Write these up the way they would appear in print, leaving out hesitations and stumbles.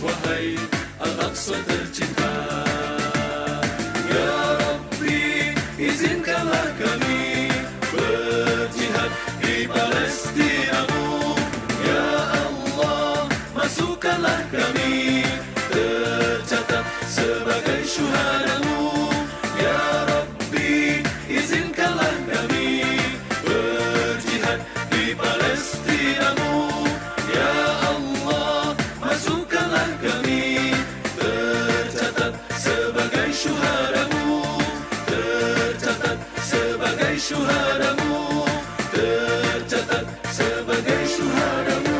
wahai Al-Aqsa tercinta. Ya Rabbi, izinkanlah kami berjihad di Palestinamu. Ya Allah, masukkanlah kami tercatat sebagai syuhadamu. Ya Rabbi, izinkanlah kami berjihad di Palestinamu. Ya Allah, masukkanlah kami tercatat sebagai syuhadamu. Tercatat sebagai syuhadamu. Tercatat sebagai syuhadamu.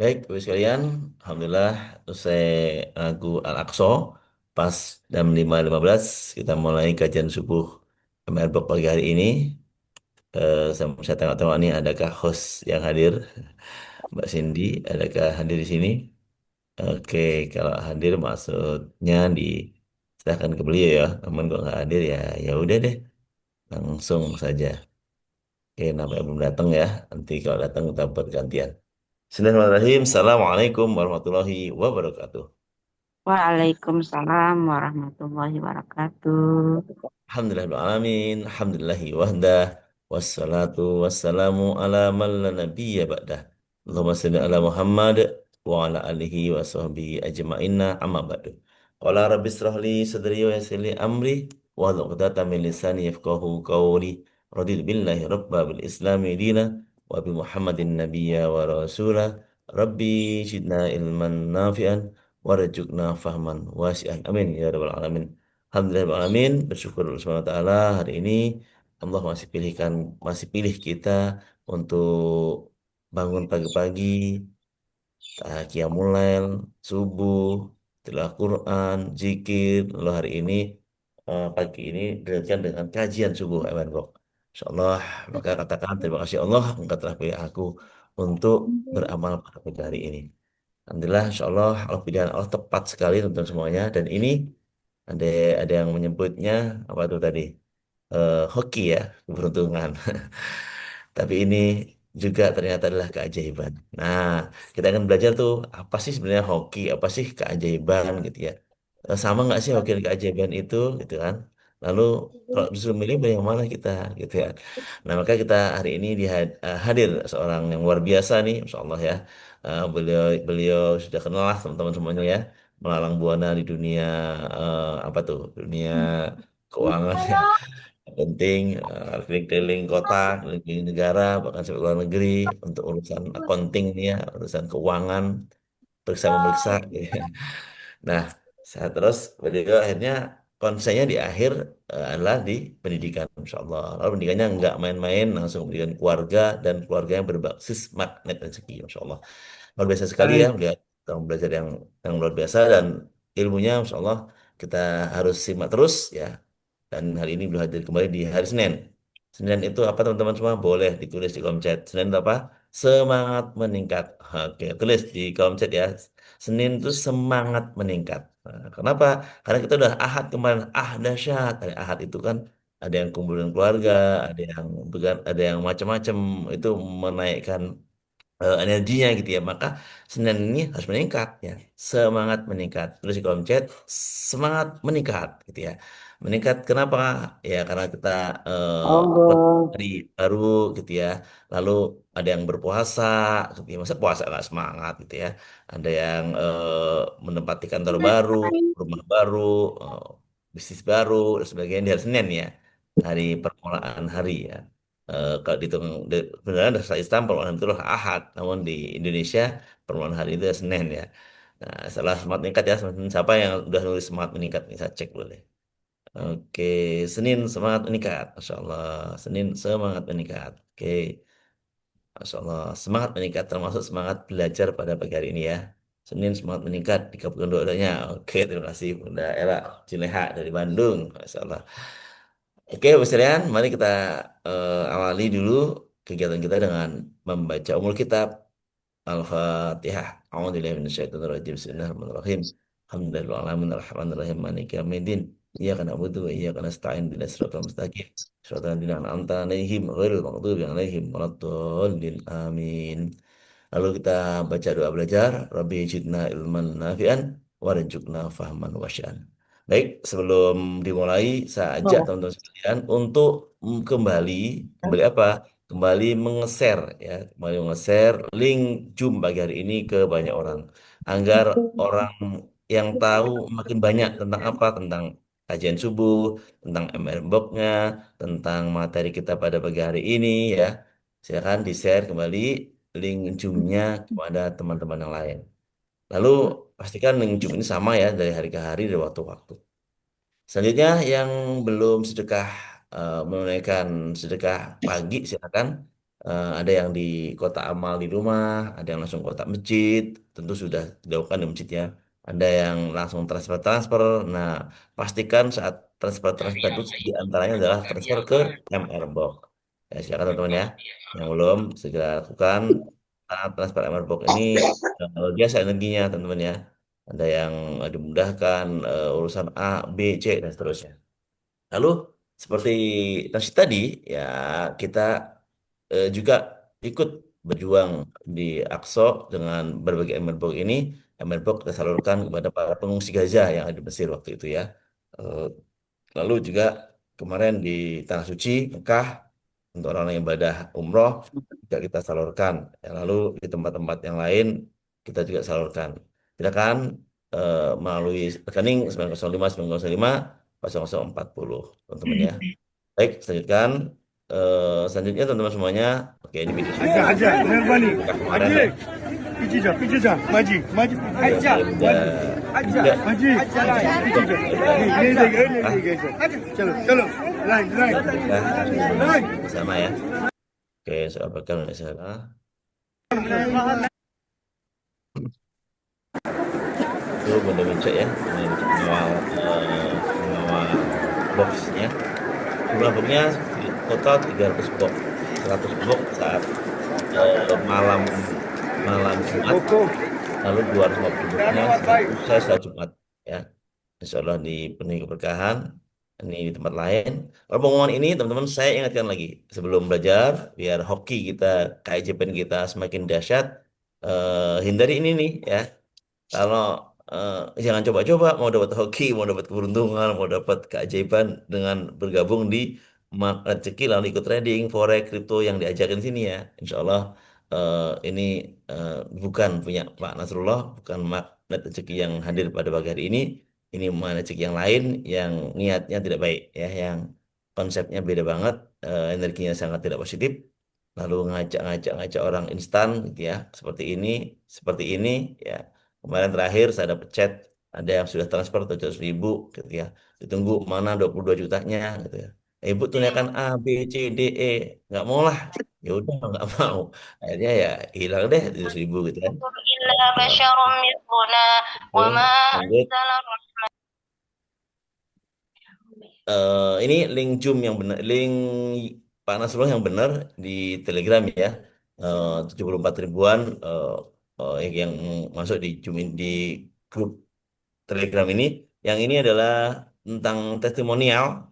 Baik, Bapak sekalian, Alhamdulillah usai lagu Al-Aqsa, pas jam 5.15 kita mulai kajian subuh MR Box pagi hari ini. Saya tengok-tengok nih, adakah host yang hadir? Mbak Cindy, adakah hadir di sini? Oke, kalau hadir maksudnya diserahkan ke beliau ya. Namun kalau nggak hadir ya, ya udah deh, langsung saja. Oke, namanya belum datang ya. Nanti kalau datang kita bergantian. Bismillahirrahmanirrahim. Assalamualaikum warahmatullahi wabarakatuh. Waalaikumsalam warahmatullahi wabarakatuh. Alhamdulillahirrahmanirrahim. Alhamdulillahi wahdah. Wassalatu wassalamu ala man la nabiyya ba'dah. Allahumma salli ala Muhammad wa ala alihi wa sahbihi ajma'inna amma ba'du. Qala rabbi israh li sadri wa yassir li amri wa hlul 'uqdatam min lisani yafqahu qawli. Raditu billahi rabba bil islami dina wa bi Muhammadin nabiyya wa rasula. Rabbi zidna ilman nafi'an warzuqna fahman wasi'an. Amin ya rabbal alamin. Alhamdulillahirrahmanirrahim. Bersyukur Subhanahu wa taala hari ini Allah masih pilih kita untuk bangun pagi-pagi, qiyamul lail, subuh, tilawah Quran, zikir. Lalu hari ini pagi ini dilanjutkan dengan kajian subuh Ewan Bok. Insyaallah, maka katakan terima kasih Allah engkau telah pilih aku untuk beramal pada pagi hari ini. Alhamdulillah, insya Allah, Allah pilihan Allah tepat sekali teman semuanya. Dan ini ada ada yang menyebutnya apa tuh tadi? Hoki ya, keberuntungan. Tapi ini juga ternyata adalah keajaiban. Nah, kita akan belajar tuh apa sih sebenarnya hoki, apa sih keajaiban gitu ya. Sama nggak sih hoki dan keajaiban itu gitu kan? Lalu kalau disuruh milih yang mana kita gitu ya. Nah, maka kita hari ini hadir seorang yang luar biasa nih, Masya Allah ya. Beliau beliau sudah kenal lah teman-teman semuanya ya, melalang buana di dunia apa tuh, dunia keuangan ya. Penting keliling-keliling kota, keliling negara, bahkan sampai luar negeri untuk urusan accounting ini ya, urusan keuangan, periksa-memeriksa. Gitu ya. Nah, saya terus beliau akhirnya konsennya di akhir adalah di pendidikan, Insya Allah. Lalu pendidikannya nggak main-main, langsung pendidikan keluarga dan keluarga yang berbasis magnet rezeki, Insya Allah. Luar biasa sekali ya Baik. melihat orang belajar yang luar biasa dan ilmunya, Insya Allah kita harus simak terus ya. Dan hari ini beliau hadir kembali di hari Senin. Senin itu apa teman-teman semua? Boleh ditulis di kolom chat. Senin itu apa? Semangat meningkat. Oke, tulis di kolom chat ya. Senin itu semangat meningkat. Nah, kenapa? Karena kita udah ahad kemarin. Ah, dahsyat. Hari ahad itu kan ada yang kumpul dengan keluarga, ada yang macam-macam. Itu menaikkan energinya gitu ya. Maka Senin ini harus meningkat ya. Semangat meningkat. Terus di kolom chat semangat meningkat gitu ya. Meningkat kenapa? Ya karena kita Oh, hari baru gitu ya. Lalu ada yang berpuasa gitu ya. Masa puasa nggak semangat gitu ya. Ada yang menempati kantor baru, rumah baru, eh, bisnis baru dan sebagainya di hari Senin ya. Hari permulaan hari ya. Kalau dihitung sebenarnya dari Islam permulaan itu adalah Ahad, namun di Indonesia permulaan hari itu adalah Senin ya. Nah, setelah semangat meningkat ya, siapa yang udah nulis semangat meningkat nih, saya cek boleh. Oke, Senin semangat meningkat, Masya Allah. Senin semangat meningkat. Oke, Masya Allah. Semangat meningkat termasuk semangat belajar pada pagi hari ini ya. Senin semangat meningkat, dikabulkan doa-doanya. Oke, terima kasih Bunda Ella Cileha dari Bandung, Masya Allah. Oke, Bapak sekalian, mari kita awali dulu kegiatan kita dengan membaca umul kitab Al-Fatihah. A'udzubillahi minasyaitonirrajim. Bismillahirrahmanirrahim. Alhamdulillahirrahmanirrahim. Maliki yaumiddin. Iya karena butuh, iya karena stain bila siratal mustaqim. Siratal ladzina an'amta 'alaihim ghairil maghdubi 'alaihim waladdallin. Amin. Lalu kita baca doa belajar, Rabbi zidna ilman nafi'an warzuqna fahman wasya'an. Baik, sebelum dimulai, saya ajak Oh, teman-teman sekalian untuk kembali apa? Kembali menge-share ya, kembali menge-share link Zoom pagi hari ini ke banyak orang, agar orang yang tahu makin banyak tentang apa, tentang kajian subuh, tentang MR Box-nya, tentang materi kita pada pagi hari ini ya. Silakan di-share kembali link Zoom-nya kepada teman-teman yang lain. Lalu pastikan link Zoom ini sama ya dari hari ke hari, dari waktu ke waktu. Selanjutnya yang belum sedekah menunaikan sedekah pagi silakan. Ada yang di kotak amal di rumah, ada yang langsung kotak masjid, tentu sudah dilakukan di masjidnya. Ada yang langsung transfer-transfer. Nah, pastikan saat transfer-transfer itu di antaranya adalah transfer ke MR Box. Ya, silakan teman-teman ya. Yang belum segera lakukan. Saat transfer MR Box ini luar biasa energinya teman-teman ya. Ada yang dimudahkan urusan A, B, C, dan seterusnya. Lalu seperti nasi tadi, ya kita juga ikut berjuang di Aqsa dengan berbagai emerberg ini. Emerberg kita salurkan kepada para pengungsi Gaza yang ada di Mesir waktu itu ya. Eh, Lalu juga kemarin di Tanah Suci, Mekah, untuk orang yang ibadah umroh, juga kita salurkan. Ya, lalu di tempat-tempat yang lain, kita juga salurkan. Silakan melalui rekening 905 905 0040, teman-teman ya. Baik, selanjutkan. Selanjutnya teman-teman semuanya, oke ini video Aja, singkat. aja, Merbani. Mekah kemarin Haji, ya. piji ja, maji, maji. Ya, Aja, saya sudah juga maji, piji ja. sudah Ini Mekah, lagi, Chalo, chalo, line, line. Mekah, Line. bersama ya. Oke, soal bekal nggak salah. Itu Bunda Micak ya, Bunda Micak mengawal boxnya. Jumlah boxnya total 300 box, 100 box saat malam malam Jumat, Coco. lalu 250 boxnya selesai saat Jumat ya. Insya Allah dipenuhi keberkahan. Ini di tempat lain. Kalau pengumuman ini teman-teman saya ingatkan lagi sebelum belajar biar hoki kita, KIJPN kita semakin dahsyat. Hindari ini nih ya. Kalau eh, jangan coba-coba mau dapat hoki, mau dapat keberuntungan, mau dapat keajaiban dengan bergabung di rezeki lalu ikut trading, forex, kripto yang diajarkan di sini ya. Insya Allah ini eh, bukan punya Pak Nasrullah, bukan magnet rezeki yang hadir pada pagi hari ini. Ini magnet rezeki yang lain yang niatnya tidak baik ya, yang konsepnya beda banget, energinya sangat tidak positif. Lalu ngajak-ngajak orang instan gitu ya, seperti ini ya. Kemarin terakhir saya dapat chat ada yang sudah transfer 700 ribu gitu ya. Ditunggu mana 22 jutanya gitu ya. Ibu tunaikan A, B, C, D, E. Nggak mau lah. Ya udah nggak mau. Akhirnya ya hilang deh 700 ribu gitu kan. إلا بشر مثلنا Oke, وما lanjut. أنزل الرحمن Ini link Zoom yang benar, link Pak Nasrullah yang benar di Telegram ya. 74 ribuan yang masuk di Zoom di grup Telegram ini. Yang ini adalah tentang testimonial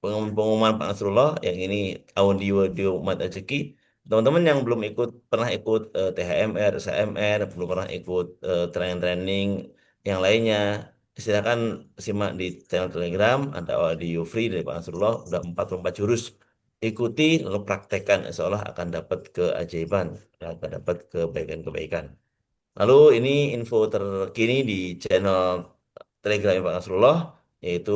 pengumuman Pak Nasrullah, yang ini audio Umat Rezeki. Teman-teman yang belum pernah ikut THMR, SAMR, belum pernah ikut training-training yang lainnya, silakan simak di channel Telegram, ada audio free dari Pak Nasrullah, udah 44 jurus. Ikuti lalu praktekkan, insya Allah akan dapat keajaiban, akan dapat kebaikan-kebaikan. Lalu ini info terkini di channel Telegram Pak Nasrullah, yaitu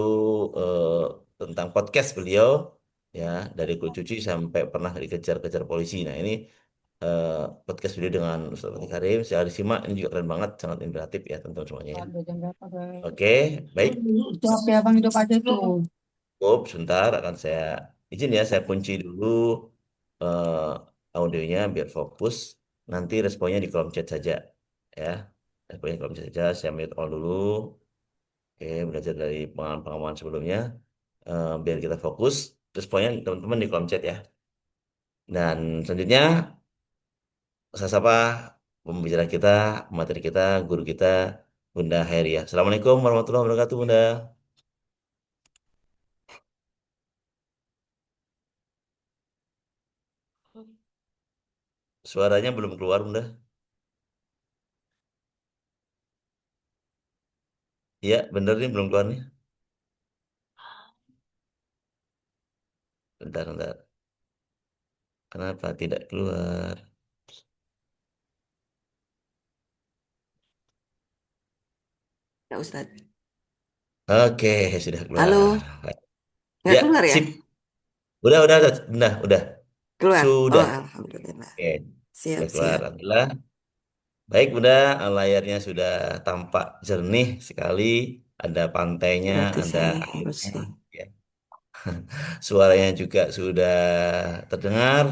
eh, tentang podcast beliau ya, dari kulit cuci sampai pernah dikejar-kejar polisi. Nah ini eh, podcast beliau dengan Ustaz Fatih Karim, saya disimak, ini juga keren banget, sangat inspiratif ya teman-teman semuanya ya. ada jam berapa, guys? Oke, baik. Itu HP abang hidup aja tuh. Cukup, sebentar akan saya izin ya, saya kunci dulu eh, audionya biar fokus. Nanti responnya di kolom chat saja ya. Responnya di kolom chat saja, saya mute all dulu. Oke, belajar dari pengalaman-pengalaman sebelumnya. Biar kita fokus. Responnya teman-teman di kolom chat ya. Dan selanjutnya saya sapa pembicara kita, materi kita, guru kita, Bunda Heriah. Assalamualaikum warahmatullahi wabarakatuh, Bunda. Suaranya belum keluar, Bunda. Iya, bener nih belum keluar nih. Bentar, bentar. Kenapa tidak keluar? Ya Ustadz. Oke, sudah keluar. Halo, nggak Ya, keluar ya? sip. Udah. Keluar. Oh, Sudah. alhamdulillah. Oke, sudah Siap, keluar. siap. Alhamdulillah. Baik, Bunda, layarnya sudah tampak jernih sekali. Ada pantainya, Berarti ada saya harus airnya. ini. Ya. Suaranya juga sudah terdengar.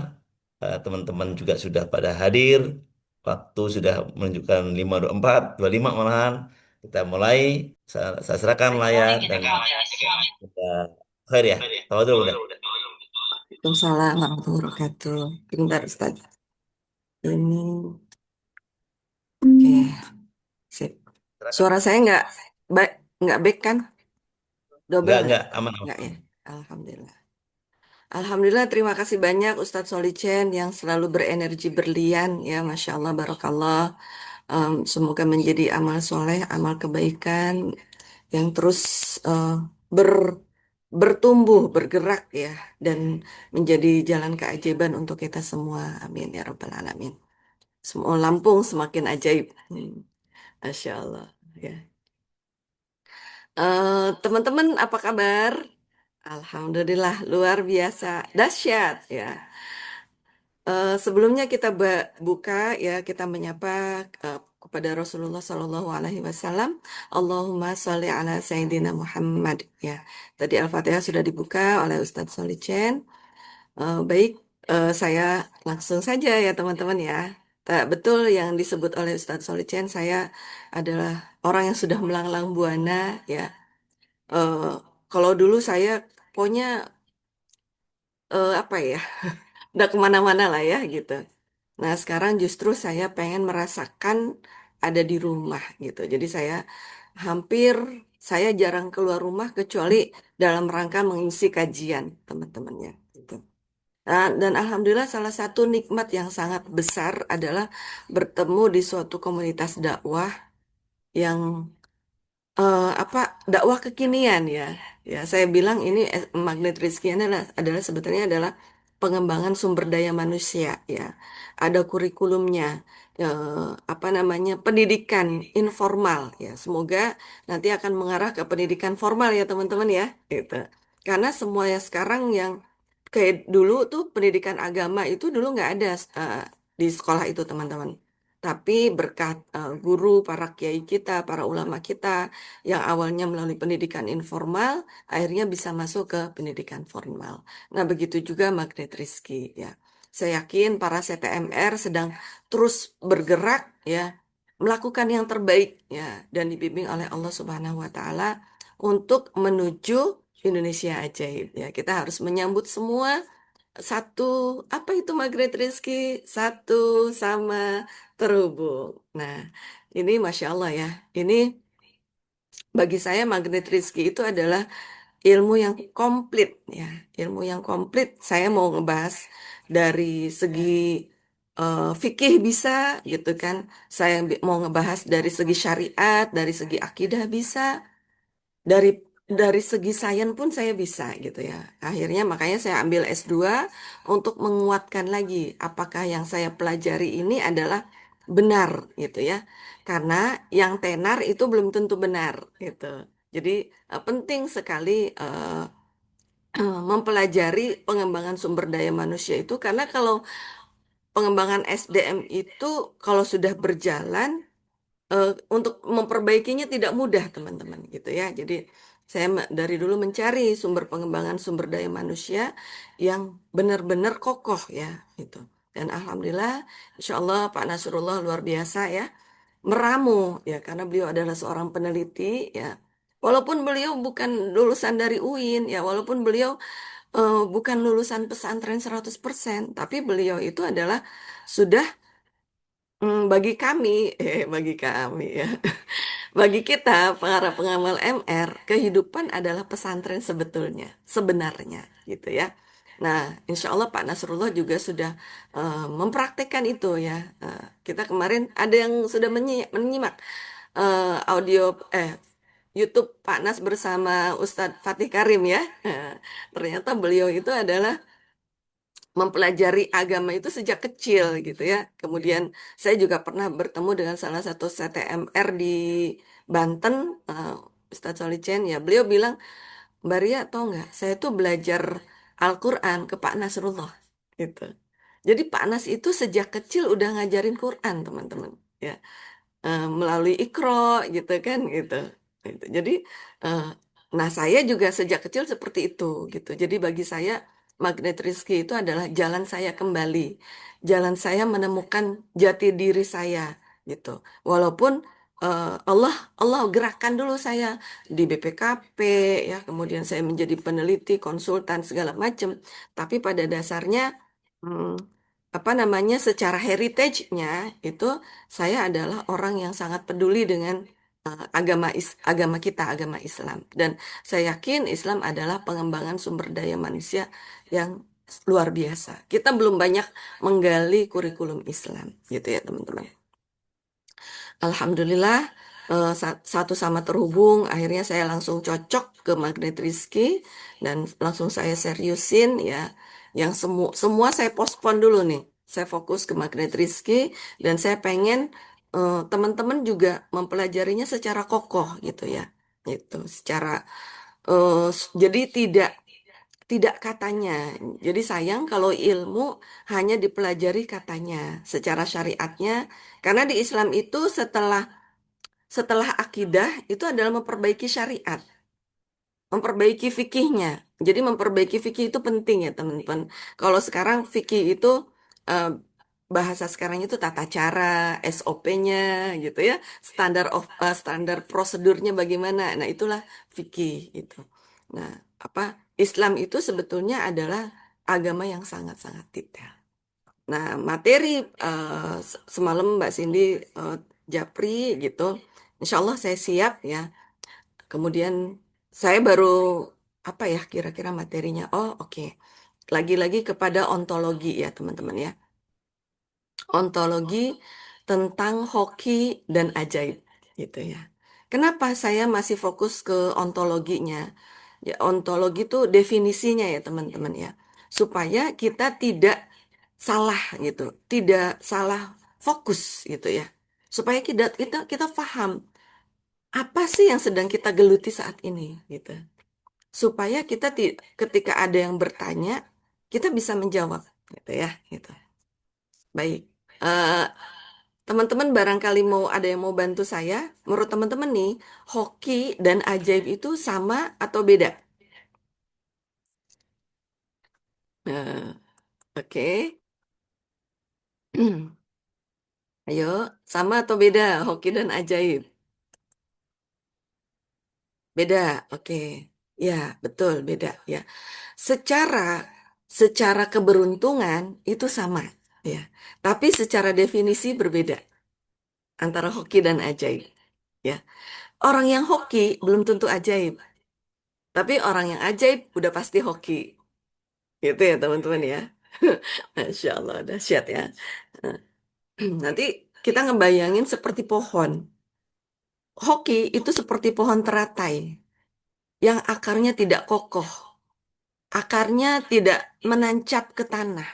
Teman-teman juga sudah pada hadir. Waktu sudah menunjukkan 5.24, 25 malahan. Kita mulai. Saya serahkan layar dan kita khair ya. Tahu dulu udah. Waalaikumsalam warahmatullahi wabarakatuh. Bentar, Ustadz. Ini, oke, sip. Silakan. Suara saya baik, nggak back kan? Double nggak? Enggak, aman, aman. Nggak ya? Alhamdulillah. Alhamdulillah, terima kasih banyak Ustadz Solicen yang selalu berenergi berlian. Ya, Masya Allah, Barakallah. Semoga menjadi amal soleh, amal kebaikan yang terus eh, ber bertumbuh, bergerak ya, dan menjadi jalan keajaiban untuk kita semua. Amin ya Rabbal Alamin. Semua Lampung semakin ajaib. Masya Allah. Ya. Teman-teman, apa kabar? Alhamdulillah, luar biasa, dahsyat ya. Sebelumnya kita buka ya, kita menyapa kepada Rasulullah Shallallahu Alaihi Wasallam. Allahumma sholli ala Sayyidina Muhammad ya. Tadi Al-Fatihah sudah dibuka oleh Ustadz Solicen. Baik, saya langsung saja ya teman-teman ya. Tak betul yang disebut oleh Ustadz Solicen, saya adalah orang yang sudah melanglang buana ya. Eh, Kalau dulu saya pokoknya apa ya, udah kemana-mana lah ya gitu. Nah, sekarang justru saya pengen merasakan ada di rumah gitu. Jadi hampir saya jarang keluar rumah kecuali dalam rangka mengisi kajian teman-temannya gitu. Nah, dan alhamdulillah salah satu nikmat yang sangat besar adalah bertemu di suatu komunitas dakwah yang apa dakwah kekinian ya. Ya, saya bilang ini magnet rezeki adalah sebetulnya adalah pengembangan sumber daya manusia ya. Ada kurikulumnya, apa namanya, pendidikan informal ya. Semoga nanti akan mengarah ke pendidikan formal ya teman-teman ya. Gitu. Karena semua yang sekarang yang kayak dulu tuh pendidikan agama itu dulu nggak ada di sekolah itu teman-teman. Tapi berkat guru, para kiai kita, para ulama kita yang awalnya melalui pendidikan informal, akhirnya bisa masuk ke pendidikan formal. Nah, begitu juga Magnet Rizki ya. Saya yakin para CTMR sedang terus bergerak ya, melakukan yang terbaik ya dan dibimbing oleh Allah Subhanahu wa taala untuk menuju Indonesia ajaib ya. Kita harus menyambut semua satu, apa itu Magnet Rizki? Satu sama terhubung. Nah, ini Masya Allah ya. Ini bagi saya magnet rezeki itu adalah ilmu yang komplit ya. Ilmu yang komplit. Saya mau ngebahas dari segi fikih bisa gitu kan. Saya mau ngebahas dari segi syariat, dari segi akidah bisa, dari segi sains pun saya bisa gitu ya. Akhirnya makanya saya ambil S2 untuk menguatkan lagi apakah yang saya pelajari ini adalah benar gitu ya. Karena yang tenar itu belum tentu benar gitu. Jadi penting sekali mempelajari pengembangan sumber daya manusia itu karena kalau pengembangan SDM itu kalau sudah berjalan untuk memperbaikinya tidak mudah teman-teman gitu ya. Jadi saya dari dulu mencari sumber pengembangan sumber daya manusia yang benar-benar kokoh ya gitu. Dan alhamdulillah, insya Allah Pak Nasrullah luar biasa ya, meramu ya karena beliau adalah seorang peneliti ya. Walaupun beliau bukan lulusan dari UIN ya, walaupun beliau bukan lulusan pesantren 100%, tapi beliau itu adalah sudah bagi kami, bagi kami ya. Bagi kita, para pengamal MR, kehidupan adalah pesantren sebetulnya, sebenarnya, gitu ya. Nah, insya Allah Pak Nasrullah juga sudah mempraktekkan itu ya. Kita kemarin ada yang sudah menyimak audio YouTube Pak Nas bersama Ustadz Fatih Karim ya. Ternyata beliau itu adalah mempelajari agama itu sejak kecil gitu ya. Kemudian saya juga pernah bertemu dengan salah satu CTMR di Banten, Ustadz Solicen ya. Beliau bilang, Mbak Ria tau nggak, saya tuh belajar Al-Quran ke Pak Nasrullah gitu. Jadi Pak Nas itu sejak kecil udah ngajarin Quran teman-teman ya. Melalui Ikro gitu kan gitu. Gitu. Jadi eh, nah saya juga sejak kecil seperti itu gitu. Jadi bagi saya magnet rezeki itu adalah jalan saya kembali, jalan saya menemukan jati diri saya gitu. Walaupun Allah gerakkan dulu saya di BPKP ya, kemudian saya menjadi peneliti, konsultan segala macam. Tapi pada dasarnya hmm, apa namanya secara heritage-nya itu saya adalah orang yang sangat peduli dengan agama kita, agama Islam. Dan saya yakin Islam adalah pengembangan sumber daya manusia yang luar biasa. Kita belum banyak menggali kurikulum Islam, gitu ya teman-teman. Alhamdulillah satu sama terhubung. Akhirnya saya langsung cocok ke Magnet Rizky dan langsung saya seriusin ya. Yang semua saya postpone dulu nih. Saya fokus ke Magnet Rizky dan saya pengen teman-teman juga mempelajarinya secara kokoh gitu ya. Gitu, secara jadi tidak katanya. Jadi sayang kalau ilmu hanya dipelajari katanya secara syariatnya, karena di Islam itu setelah akidah itu adalah memperbaiki syariat, memperbaiki fikihnya. Jadi memperbaiki fikih itu penting ya teman-teman. Kalau sekarang fikih itu eh, bahasa sekarang itu tata cara, SOP-nya gitu ya, standar prosedurnya bagaimana. Nah, itulah fikih itu. Nah, apa Islam itu sebetulnya adalah agama yang sangat-sangat detail. Nah, materi semalam Mbak Cindy Japri gitu, insya Allah saya siap ya. Kemudian saya baru apa ya kira-kira materinya? Oh, oke. Lagi-lagi kepada ontologi ya teman-teman ya. Ontologi tentang hoki dan ajaib gitu ya. Kenapa saya masih fokus ke ontologinya? Ya, ontologi itu definisinya ya teman-teman ya. Supaya kita tidak salah gitu, tidak salah fokus gitu ya. Supaya kita paham apa sih yang sedang kita geluti saat ini gitu. Supaya kita ketika ada yang bertanya, kita bisa menjawab gitu ya gitu. Baik. Eh, Teman-teman barangkali mau ada yang mau bantu saya. Menurut teman-teman nih, hoki dan ajaib itu sama atau beda? Eh, oke. Ayo, sama atau beda hoki dan ajaib? Beda. Oke. Ya, betul beda ya. Secara secara keberuntungan itu sama ya. Tapi secara definisi berbeda antara hoki dan ajaib ya. Orang yang hoki belum tentu ajaib, tapi orang yang ajaib udah pasti hoki. Gitu ya teman-teman ya. Masya Allah, dahsyat ya. Nanti kita ngebayangin seperti pohon. Hoki itu seperti pohon teratai yang akarnya tidak kokoh, akarnya tidak menancap ke tanah.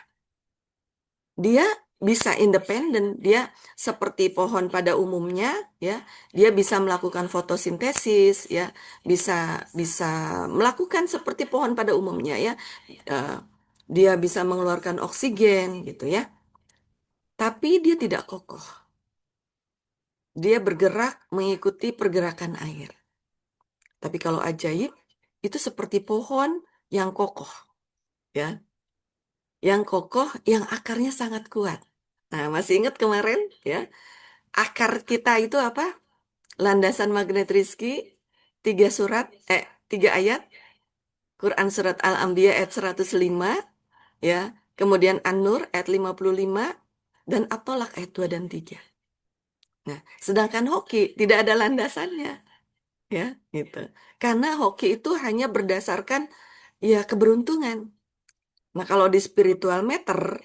Dia bisa independen, dia seperti pohon pada umumnya, ya. Dia bisa melakukan fotosintesis, ya, bisa bisa melakukan seperti pohon pada umumnya, ya. Eh, Dia bisa mengeluarkan oksigen, gitu ya. Tapi dia tidak kokoh. Dia bergerak mengikuti pergerakan air. Tapi kalau ajaib, itu seperti pohon yang kokoh, ya. Yang kokoh, yang akarnya sangat kuat. Nah, masih ingat kemarin, ya? Akar kita itu apa? Landasan magnet rizki, 3 surat, 3 ayat. Quran surat Al-Anbiya ayat 105, ya. Kemudian An-Nur ayat 55, dan At-Tolak ayat 2 dan 3. Nah, sedangkan hoki tidak ada landasannya, ya, gitu. Karena hoki itu hanya berdasarkan ya keberuntungan. Nah, kalau di spiritual meter,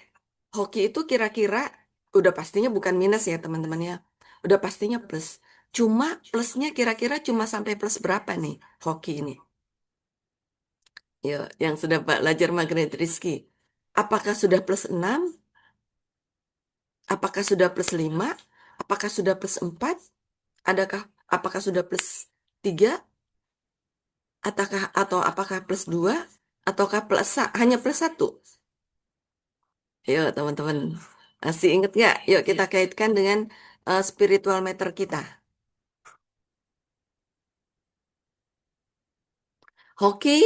hoki itu kira-kira udah pastinya bukan minus ya teman-teman ya. Udah pastinya plus. Cuma plusnya kira-kira cuma sampai plus berapa nih hoki ini? Ya, yang sudah belajar magnet Rizky. Apakah sudah plus 6? Apakah sudah plus 5? Apakah sudah plus 4? Apakah sudah plus 3? Apakah plus 2? Ataukah hanya plus 1? Ayo teman-teman, masih ingat nggak? Yuk kita kaitkan dengan spiritual meter kita. Hoki,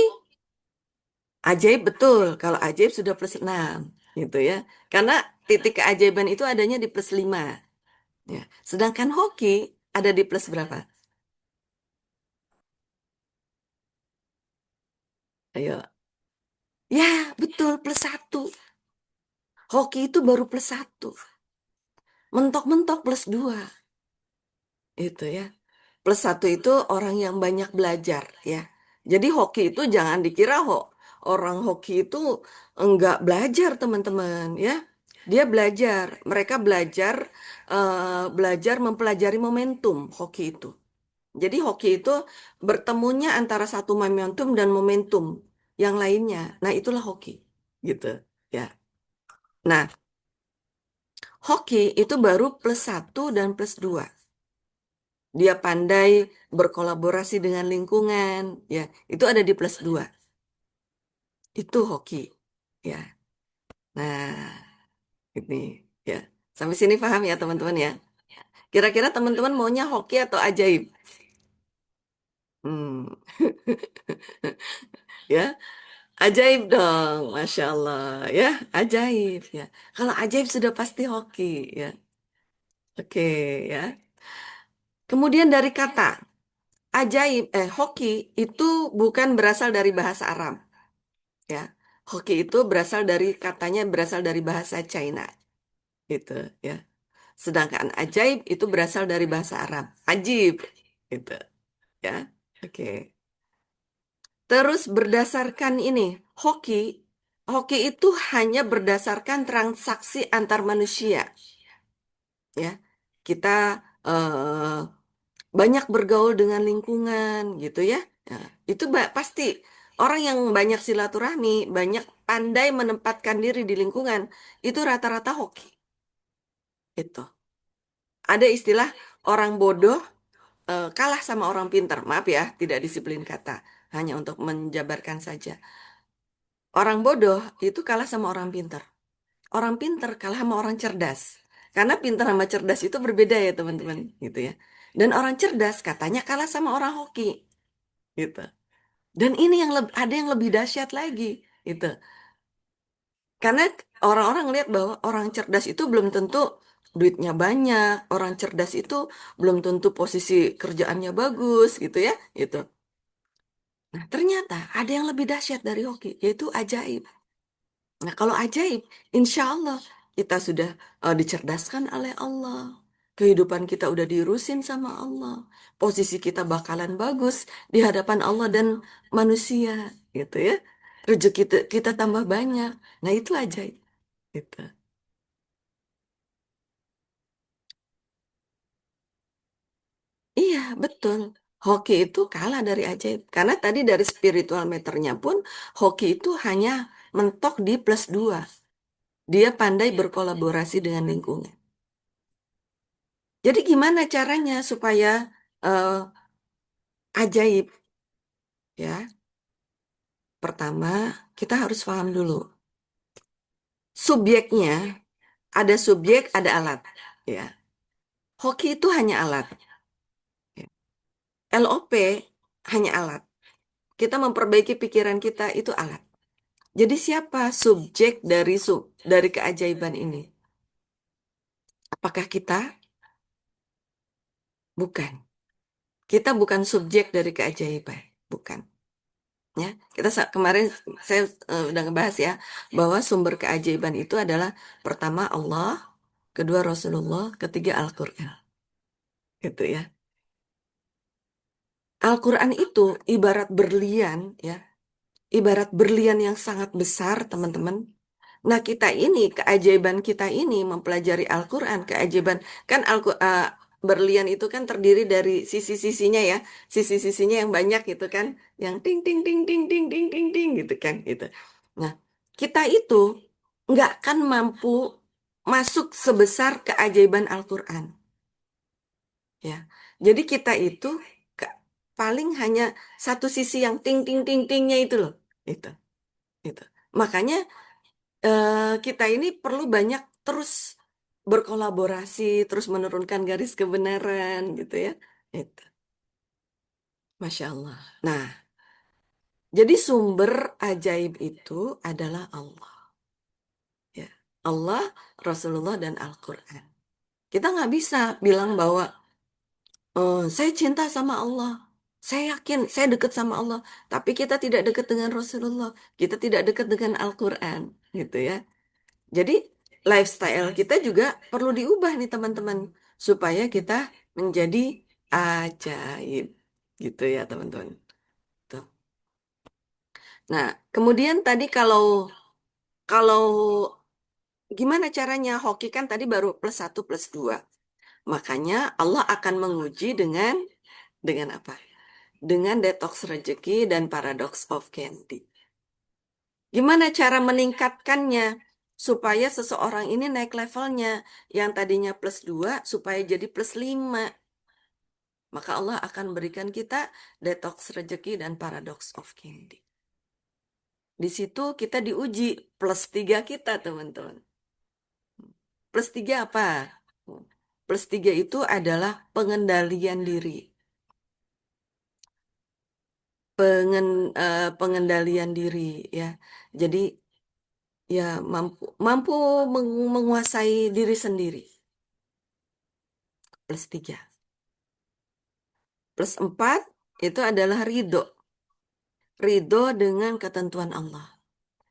ajaib betul. Kalau ajaib sudah plus 6, gitu ya. Karena titik keajaiban itu adanya di plus 5. Ya. Sedangkan hoki ada di plus berapa? Ayo. Ya, betul, plus 1. Hoki itu baru plus 1. Mentok-mentok plus 2. Itu ya. Plus 1 itu orang yang banyak belajar ya. Jadi hoki itu jangan dikira orang hoki itu enggak belajar teman-teman ya. Dia belajar, mereka belajar mempelajari momentum hoki itu. Jadi hoki itu bertemunya antara satu momentum dan momentum yang lainnya. Nah, itulah hoki gitu ya. Nah, hoki itu baru plus 1 dan plus 2. Dia pandai berkolaborasi dengan lingkungan, ya. Itu ada di plus 2. Itu hoki, ya. Nah, ini, ya. Sampai sini paham ya, teman-teman ya. Kira-kira teman-teman maunya hoki atau ajaib? Hmm, ya. Ajaib dong, Masya Allah, ya. Ajaib, ya. Kalau ajaib sudah pasti hoki, ya. Oke, ya. Kemudian dari kata ajaib, hoki itu bukan berasal dari bahasa Arab. Ya, hoki itu berasal dari bahasa China, gitu ya. Sedangkan ajaib itu berasal dari bahasa Arab, ajib, gitu ya. Oke. Terus berdasarkan ini, hoki itu hanya berdasarkan transaksi antar manusia, ya. Kita eh, banyak bergaul dengan lingkungan, gitu ya. Nah, itu pasti orang yang banyak silaturahmi, banyak pandai menempatkan diri di lingkungan, itu rata-rata hoki. Itu. Ada istilah orang bodoh kalah sama orang pintar. Maaf ya, tidak disiplin kata. Hanya untuk menjabarkan saja. Orang bodoh itu kalah sama orang pintar. Orang pintar kalah sama orang cerdas. Karena pintar sama cerdas itu berbeda ya teman-teman, gitu ya. Dan orang cerdas katanya kalah sama orang hoki, gitu. Dan ini yang ada yang lebih dahsyat lagi, gitu. Karena orang-orang lihat bahwa orang cerdas itu belum tentu duitnya banyak, orang cerdas itu belum tentu posisi kerjaannya bagus, gitu ya, gitu. Nah, ternyata ada yang lebih dahsyat dari hoki, yaitu ajaib. Nah, kalau ajaib, insya Allah kita sudah dicerdaskan oleh Allah. Kehidupan kita udah diurusin sama Allah. Posisi kita bakalan bagus di hadapan Allah dan manusia, gitu ya. Rezeki kita tambah banyak. Nah, itu ajaib. Gitu. Iya, betul. Hoki itu kalah dari ajaib. Karena tadi dari spiritual meternya pun, hoki itu hanya mentok di plus 2. Dia pandai berkolaborasi dengan lingkungan. Jadi gimana caranya supaya eh, ajaib? Ya, pertama kita harus paham dulu. Subjeknya, ada subjek, ada alat. Ya, hoki itu hanya alat. Ya. LOP hanya alat. Kita memperbaiki pikiran kita itu alat. Jadi siapa subjek dari keajaiban ini? Apakah kita? Bukan. Kita bukan subjek dari keajaiban, bukan. Ya, kemarin saya udah ngebahas ya bahwa sumber keajaiban itu adalah pertama Allah, kedua Rasulullah, ketiga Al-Qur'an. Gitu ya. Al-Qur'an itu ibarat berlian ya. ibarat berlian yang sangat besar, teman-teman. Nah, keajaiban kita ini mempelajari Al-Quran, keajaiban, kan berlian itu kan terdiri dari sisi-sisinya ya, sisi-sisinya yang banyak gitu kan, yang ting ting ting ting ting ting ting ting gitu kan, gitu. Nah, kita itu nggak akan mampu masuk sebesar keajaiban Al-Quran, ya. Jadi kita itu ke- paling hanya satu sisi yang ting ting ting tingnya itu loh, itu, itu. Makanya kita ini perlu banyak terus berkolaborasi, terus menurunkan garis kebenaran gitu ya. Itu. Masya Allah. Nah, jadi sumber ajaib itu adalah Allah. Ya. Allah, Rasulullah, dan Al-Quran. Kita nggak bisa bilang bahwa saya cinta sama Allah. Saya yakin, saya dekat sama Allah. Tapi kita tidak dekat dengan Rasulullah. Kita tidak dekat dengan Al-Quran. Gitu ya. Jadi lifestyle kita juga perlu diubah nih teman-teman supaya kita menjadi ajaib gitu ya teman-teman. Tuh. Nah, kemudian tadi kalau kalau gimana caranya hoki kan tadi baru +1 +2. Makanya Allah akan menguji dengan apa? Dengan detox rezeki dan paradox of candy. Gimana cara meningkatkannya supaya seseorang ini naik levelnya yang tadinya +2 supaya jadi +5. Maka Allah akan berikan kita detox rezeki dan paradox of candy. Di situ kita diuji +3 kita, teman-teman. +3 apa? +3 itu adalah pengendalian diri. Pengendalian diri ya. Jadi ya mampu menguasai diri sendiri. +3. +4 itu adalah ridho. Ridho dengan ketentuan Allah.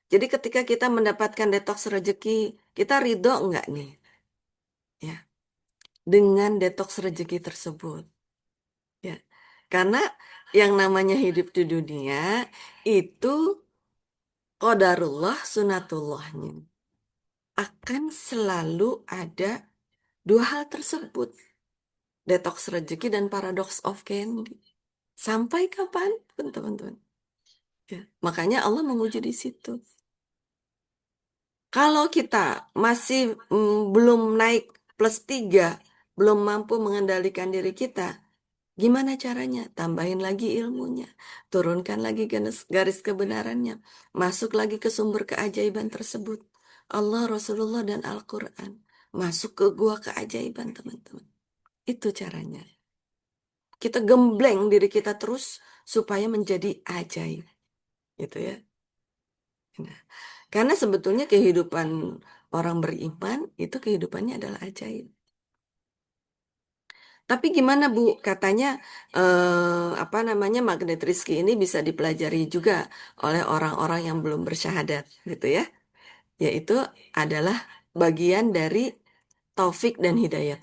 Jadi ketika kita mendapatkan detox rezeki, kita ridho enggak nih? Ya, dengan detox rezeki tersebut. Ya, karena yang namanya hidup di dunia itu qadarullah sunatullahnya. Akan selalu ada dua hal tersebut. Detox rezeki dan paradox of candy. Sampai kapanpun, teman-teman. Ya, makanya Allah menguji di situ. Kalau kita masih belum naik +3, belum mampu mengendalikan diri kita, gimana caranya? Tambahin lagi ilmunya, turunkan lagi garis kebenarannya, masuk lagi ke sumber keajaiban tersebut. Allah, Rasulullah, dan Al-Quran. Masuk ke gua keajaiban, teman-teman. Itu caranya. Kita gembleng diri kita terus supaya menjadi ajaib. Gitu ya. Nah, karena sebetulnya kehidupan orang beriman itu kehidupannya adalah ajaib. Tapi gimana Bu? Katanya apa namanya magnet rizki ini bisa dipelajari juga oleh orang-orang yang belum bersyahadat, gitu ya. Yaitu adalah bagian dari taufik dan hidayah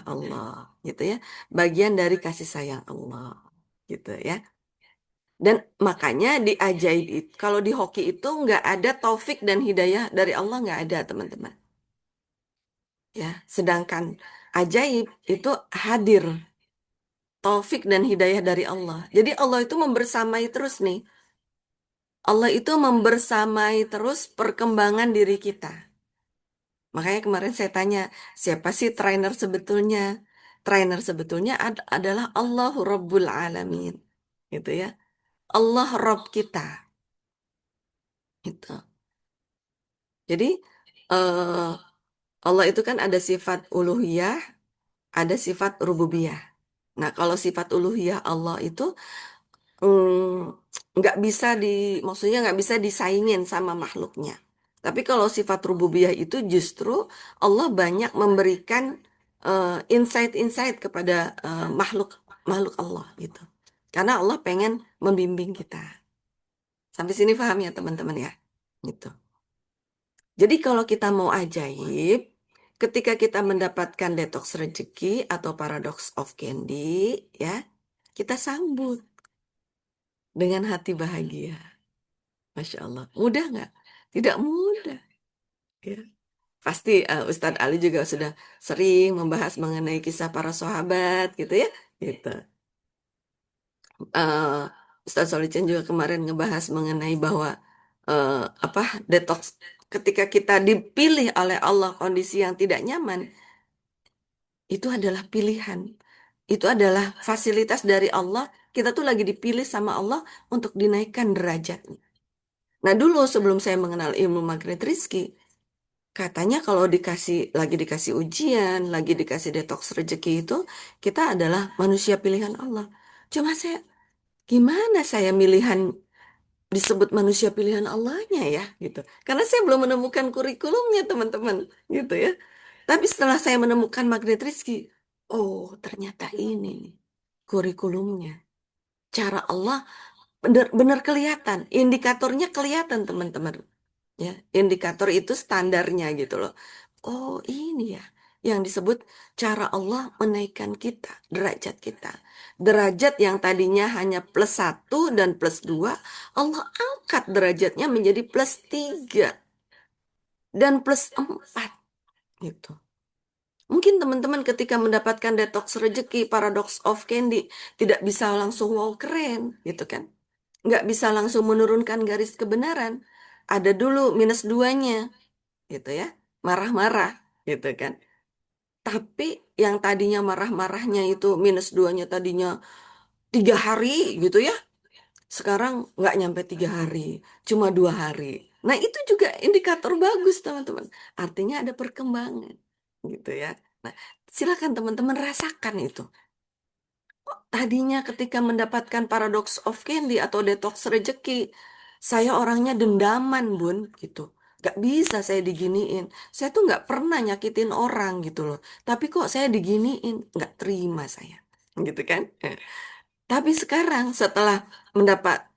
Allah, gitu ya. Bagian dari kasih sayang Allah, gitu ya. Dan makanya di ajaib itu, kalau di hoki itu nggak ada taufik dan hidayah dari Allah, nggak ada teman-teman. Ya, sedangkan ajaib itu hadir taufik dan hidayah dari Allah. Jadi Allah itu membersamai terus nih. Allah itu membersamai terus perkembangan diri kita. Makanya kemarin saya tanya, siapa sih trainer sebetulnya? Trainer sebetulnya adalah Allahu Rabbul Alamin. Gitu ya. Allah Rabb kita. Gitu. Jadi eh, Allah itu kan ada sifat uluhiyah, ada sifat rububiyah. Nah, kalau sifat uluhiyah Allah itu nggak bisa maksudnya nggak bisa disaingin sama makhluknya. Tapi kalau sifat rububiyah itu justru Allah banyak memberikan insight-insight kepada makhluk makhluk Allah gitu. Karena Allah pengen membimbing kita. Sampai sini paham ya teman-teman ya? Gitu. Jadi kalau kita mau ajaib, ketika kita mendapatkan detox rezeki atau paradox of candy, ya, kita sambut dengan hati bahagia. Masya Allah. Mudah nggak? Tidak mudah. Ya. Pasti Ustadz Ali juga sudah sering membahas mengenai kisah para sahabat gitu ya. Gitu. eh Ustadz Solihin juga kemarin ngebahas mengenai bahwa apa detox ketika kita dipilih oleh Allah kondisi yang tidak nyaman itu adalah pilihan. Itu adalah fasilitas dari Allah. Kita tuh lagi dipilih sama Allah untuk dinaikkan derajatnya. Nah, dulu sebelum saya mengenal ilmu magnet rizki, katanya kalau lagi dikasih ujian, lagi dikasih detox rezeki itu, kita adalah manusia pilihan Allah. Cuma gimana saya disebut manusia pilihan Allahnya ya gitu. Karena saya belum menemukan kurikulumnya teman-teman gitu ya. Tapi setelah saya menemukan magnet rezeki, oh ternyata ini nih kurikulumnya. Cara Allah benar-benar kelihatan, indikatornya kelihatan teman-teman. Ya, indikator itu standarnya gitu loh. Oh, ini ya yang disebut cara Allah menaikkan kita, derajat kita. Derajat yang tadinya hanya +1 dan +2, Allah angkat derajatnya menjadi +3 dan +4 gitu. Mungkin teman-teman ketika mendapatkan detox rezeki, paradox of candy, tidak bisa langsung wow keren gitu kan. Nggak bisa langsung menurunkan garis kebenaran. Ada dulu -2-nya gitu ya, marah-marah gitu kan. Tapi yang tadinya marah-marahnya itu -2-nya tadinya 3 hari gitu ya, sekarang nggak nyampe 3 hari, cuma 2 hari. Nah itu juga indikator bagus teman-teman, artinya ada perkembangan gitu ya. Nah silakan teman-teman rasakan itu. Tadinya ketika mendapatkan paradox of candy atau detox rezeki, saya orangnya dendaman, Bun, gitu. Gak bisa saya diginiin. Saya tuh gak pernah nyakitin orang gitu loh. Tapi kok saya diginiin, gak terima saya. Gitu kan? Tapi sekarang setelah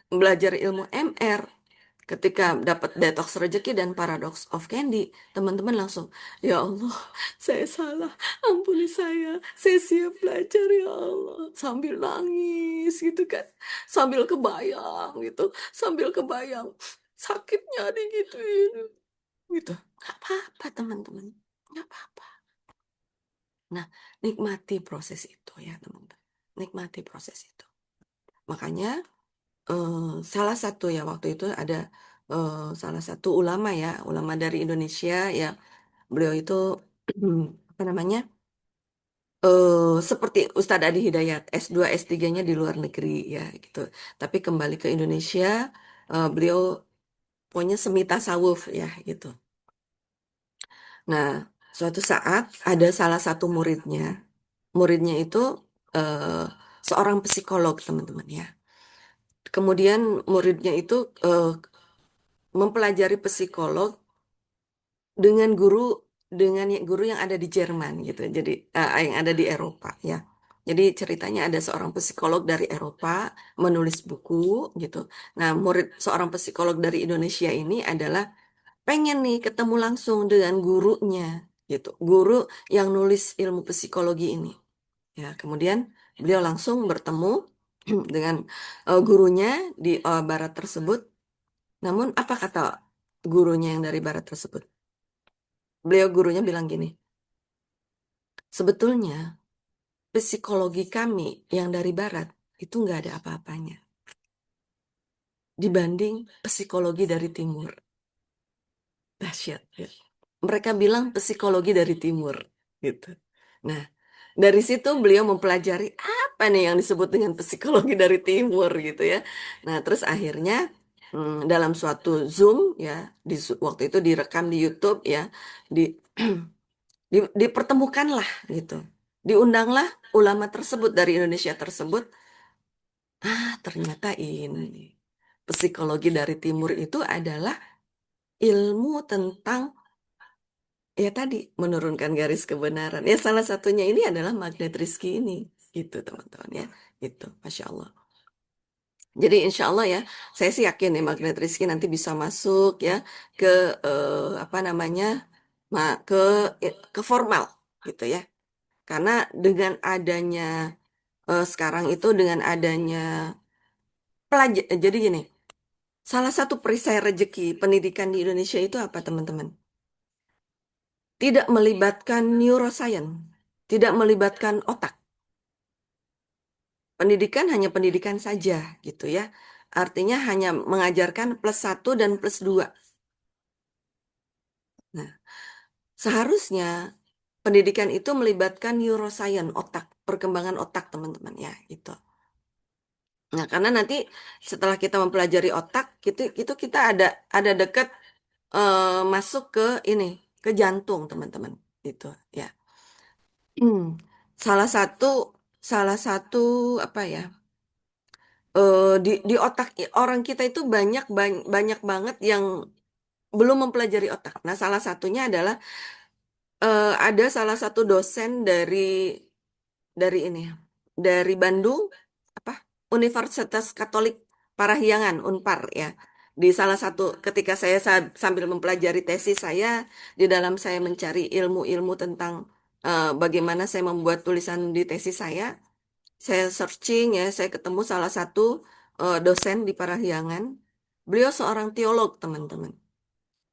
belajar ilmu MR, ketika dapat detox rezeki dan paradox of candy, teman-teman langsung, ya Allah, saya salah, ampuni saya siap belajar ya Allah, sambil nangis gitu kan, sambil kebayang gitu, sambil kebayang sakitnya digituin, gitu, nggak apa-apa teman-teman, nggak apa-apa. Nah, nikmati proses itu ya teman-teman, nikmati proses itu. Makanya salah satu ya waktu itu ada salah satu ulama dari Indonesia ya, beliau itu apa namanya seperti Ustadz Adi Hidayat S2 S3-nya di luar negeri ya gitu. Tapi kembali ke Indonesia, beliau punya semi tasawuf ya gitu. Nah, suatu saat ada salah satu muridnya itu eh, seorang psikolog teman-teman ya. Kemudian muridnya itu mempelajari psikolog dengan guru yang ada di Jerman gitu. Jadi yang ada di Eropa ya. Jadi ceritanya ada seorang psikolog dari Eropa menulis buku gitu. Nah, murid seorang psikolog dari Indonesia ini adalah pengen nih ketemu langsung dengan gurunya gitu. Guru yang nulis ilmu psikologi ini. Ya, kemudian beliau langsung bertemu dengan gurunya di barat tersebut. Namun apa kata gurunya yang dari barat tersebut? Gurunya bilang gini, sebetulnya psikologi kami yang dari barat itu nggak ada apa-apanya dibanding psikologi dari timur. Dahsyat ya. Mereka bilang psikologi dari timur gitu. Nah, dari situ beliau mempelajari apa nih yang disebut dengan psikologi dari timur gitu ya. Nah, terus akhirnya dalam suatu Zoom ya, waktu itu direkam di YouTube ya, di dipertemukanlah gitu. Diundanglah ulama tersebut dari Indonesia tersebut. Ternyata ini psikologi dari timur itu adalah ilmu tentang ya tadi menurunkan garis kebenaran. Ya salah satunya ini adalah magnet rizki ini. Gitu teman-teman ya. Gitu. Masya Allah. Jadi insya Allah ya, saya sih yakin ya magnet rizki nanti bisa masuk ya ke apa namanya ke ke formal gitu ya. Karena dengan adanya sekarang itu dengan adanya jadi gini, Salah satu perisai rezeki pendidikan di Indonesia itu apa, teman-teman? Tidak melibatkan neuroscience, tidak melibatkan otak. Pendidikan hanya pendidikan saja, gitu ya. Artinya hanya mengajarkan +1 dan +2. Nah, seharusnya pendidikan itu melibatkan neuroscience, otak, perkembangan otak, teman-teman, ya, gitu. Nah, karena nanti setelah kita mempelajari otak, itu kita ada dekat masuk ke ini, ke jantung, teman-teman, gitu, ya. Hmm, salah satu salah satu apa ya? Di otak orang kita itu banyak banget yang belum mempelajari otak. Nah, salah satunya adalah ada salah satu dosen dari ini ya, dari Bandung, apa, Universitas Katolik Parahyangan, Unpar, ya. Di salah satu ketika saya sambil mempelajari tesis saya, di dalam saya mencari ilmu-ilmu tentang bagaimana saya membuat tulisan di tesis saya searching, ya, saya ketemu salah satu dosen di Parahyangan. Beliau seorang teolog, teman-teman,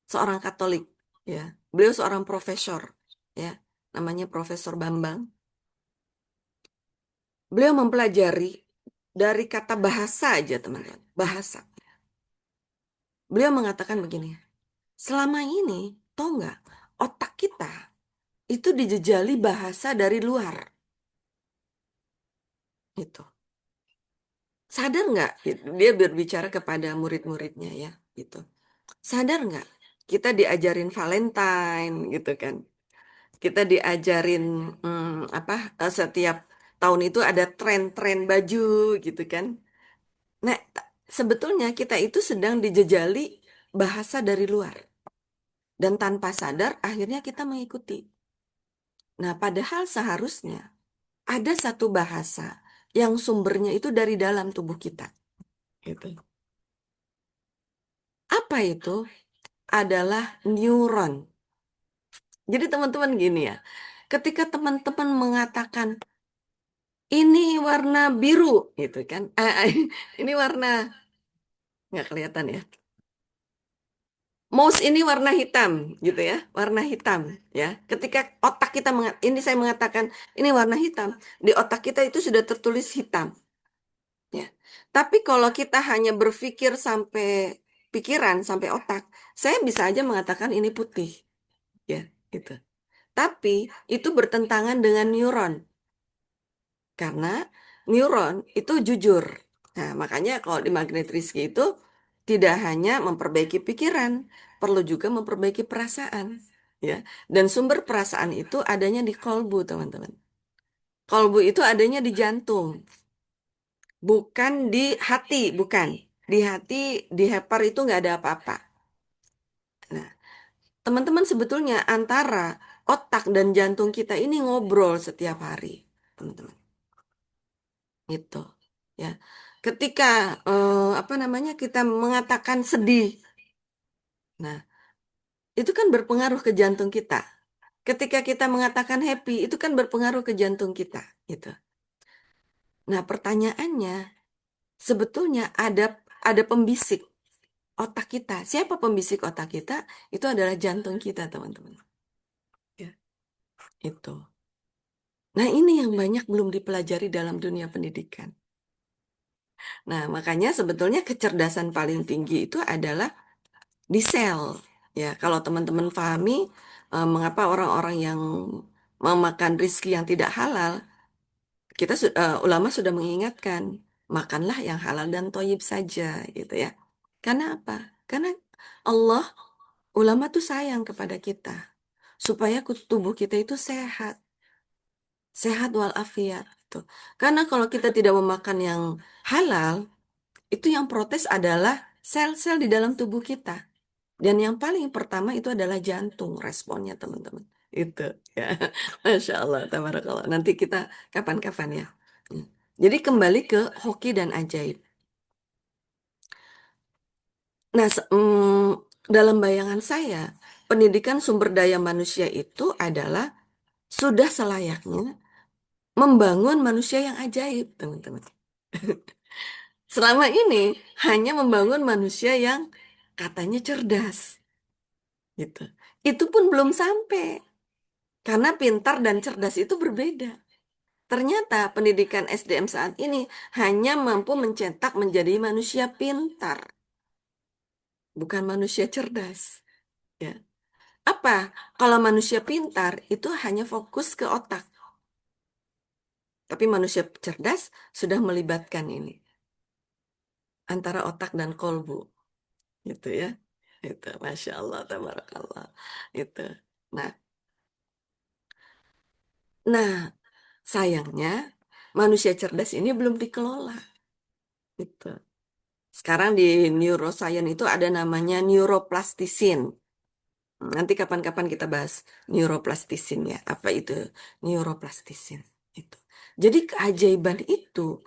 seorang Katolik, ya. Beliau seorang profesor, ya, namanya Profesor Bambang. Beliau mempelajari dari kata bahasa aja, teman-teman. Bahasa. Beliau mengatakan begini, selama ini, tau nggak, otak kita itu dijejali bahasa dari luar. Itu. Sadar nggak? Dia berbicara kepada murid-muridnya, ya. Gitu. Sadar nggak? Kita diajarin Valentine, gitu kan. Kita diajarin apa, setiap tahun itu ada tren-tren baju, gitu kan. Nah, sebetulnya kita itu sedang dijejali bahasa dari luar. Dan tanpa sadar, akhirnya kita mengikuti. Nah, padahal seharusnya ada satu bahasa yang sumbernya itu dari dalam tubuh kita. Gitu. Apa itu? Adalah neuron. Jadi teman-teman gini ya, ketika teman-teman mengatakan, ini warna biru, gitu kan. Ini warna, nggak kelihatan ya. Mouse ini warna hitam, gitu ya, warna hitam, ya. Ketika otak kita ini saya mengatakan ini warna hitam, di otak kita itu sudah tertulis hitam, ya. Tapi kalau kita hanya berpikir sampai pikiran, sampai otak, saya bisa aja mengatakan ini putih, ya, gitu. Tapi itu bertentangan dengan neuron, karena neuron itu jujur. Nah, makanya kalau di Magnet Rizky itu tidak hanya memperbaiki pikiran, perlu juga memperbaiki perasaan, ya. Dan sumber perasaan itu adanya di kolbu, teman-teman. Kolbu itu adanya di jantung, bukan di hati, bukan. Di hati, di hepar itu nggak ada apa-apa. Nah, teman-teman, sebetulnya antara otak dan jantung kita ini ngobrol setiap hari, teman-teman. Itu, ya. Ketika apa namanya, kita mengatakan sedih, nah, itu kan berpengaruh ke jantung kita. Ketika kita mengatakan happy, itu kan berpengaruh ke jantung kita, gitu. Nah, pertanyaannya, sebetulnya ada pembisik otak kita. Siapa pembisik otak kita? Itu adalah jantung kita, teman-teman. Ya, itu. Nah, ini yang banyak belum dipelajari dalam dunia pendidikan. Nah, makanya sebetulnya kecerdasan paling tinggi itu adalah di sel. Ya, kalau teman-teman pahami mengapa orang-orang yang memakan rizki yang tidak halal, ulama sudah mengingatkan, makanlah yang halal dan thayyib saja, gitu ya. Karena apa? Karena Allah, ulama tuh sayang kepada kita supaya tubuh kita itu sehat, sehat walafiat. Tuh. Karena kalau kita tidak memakan yang halal, itu yang protes adalah sel-sel di dalam tubuh kita. Dan yang paling pertama itu adalah jantung responnya, teman-teman. Itu, ya. Masya Allah, tabarakallah. Nanti kita kapan-kapan, ya. Jadi kembali ke hoki dan ajaib. Nah, dalam bayangan saya, pendidikan sumber daya manusia itu adalah sudah selayaknya membangun manusia yang ajaib, teman-teman. selama ini hanya membangun manusia yang katanya cerdas, gitu. Itu pun belum sampai, karena pintar dan cerdas itu berbeda. Ternyata pendidikan SDM saat ini hanya mampu mencetak menjadi manusia pintar, bukan manusia cerdas. Ya. Apa? Kalau manusia pintar itu hanya fokus ke otak. Tapi manusia cerdas sudah melibatkan ini antara otak dan kolbu, gitu ya. Itu, masya Allah, tabarakallah. Itu. Nah, nah, sayangnya manusia cerdas ini belum dikelola. Gitu. Sekarang di neuroscience itu ada namanya neuroplastisin. Nanti kapan-kapan kita bahas neuroplastisin ya. Apa itu neuroplastisin? Itu. Jadi keajaiban itu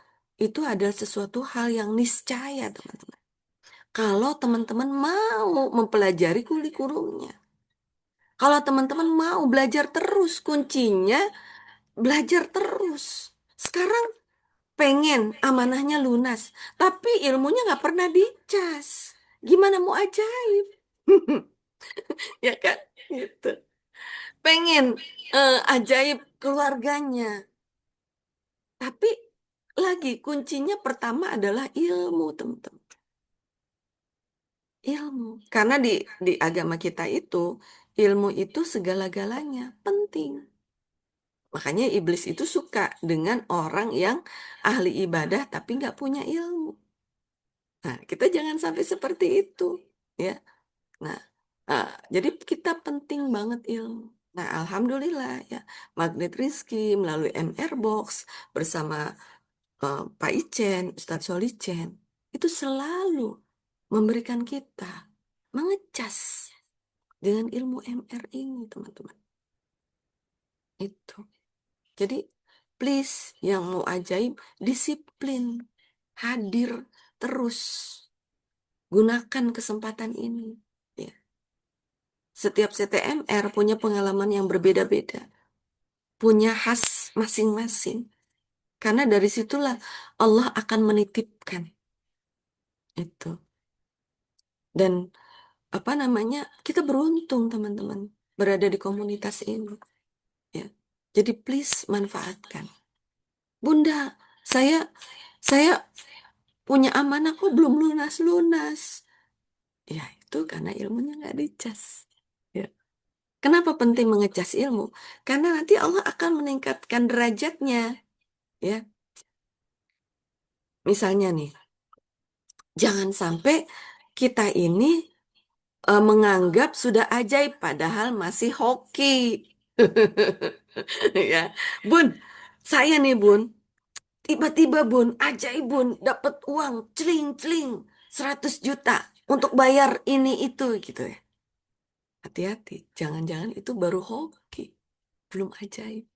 adalah sesuatu hal yang niscaya, teman-teman. Kalau teman-teman mau mempelajari kurikulumnya. Kalau teman-teman mau belajar terus, kuncinya belajar terus. Sekarang pengen amanahnya lunas, tapi ilmunya nggak pernah dicas. Gimana mau ajaib? Ya kan? Gitu. Pengen ajaib keluarganya, tapi lagi kuncinya pertama adalah ilmu, teman-teman. Ilmu. Karena di agama kita ilmu itu segala-galanya penting. Makanya iblis itu suka dengan orang yang ahli ibadah tapi nggak punya ilmu. Nah, kita jangan sampai seperti itu, ya. Nah, jadi kita penting banget ilmu. Nah, alhamdulillah ya, Magnet Rizky melalui MR Box bersama Pak Icen, Ustadz Solicen, itu selalu memberikan kita mengecas dengan ilmu MR ini, teman-teman. Itu. Jadi, please, yang mau ajaib, disiplin, hadir terus, gunakan kesempatan ini. Ya. Setiap CTMR punya pengalaman yang berbeda-beda, punya khas masing-masing. Karena dari situlah Allah akan menitipkan itu. Dan apa namanya? Kita beruntung, teman-teman, berada di komunitas ini. Ya. Jadi please manfaatkan. Bunda, saya punya amanah kok belum lunas-lunas. Ya, itu karena ilmunya nggak dicas. Ya. Kenapa penting mengecas ilmu? Karena nanti Allah akan meningkatkan derajatnya. Ya, misalnya nih, jangan sampai kita ini menganggap sudah ajaib padahal masih hoki. Ya, Bun, saya nih Bun, tiba-tiba Bun, ajaib Bun, dapat uang celing-celing 100 juta untuk bayar ini itu gitu ya. Hati-hati, jangan-jangan itu baru hoki, belum ajaib.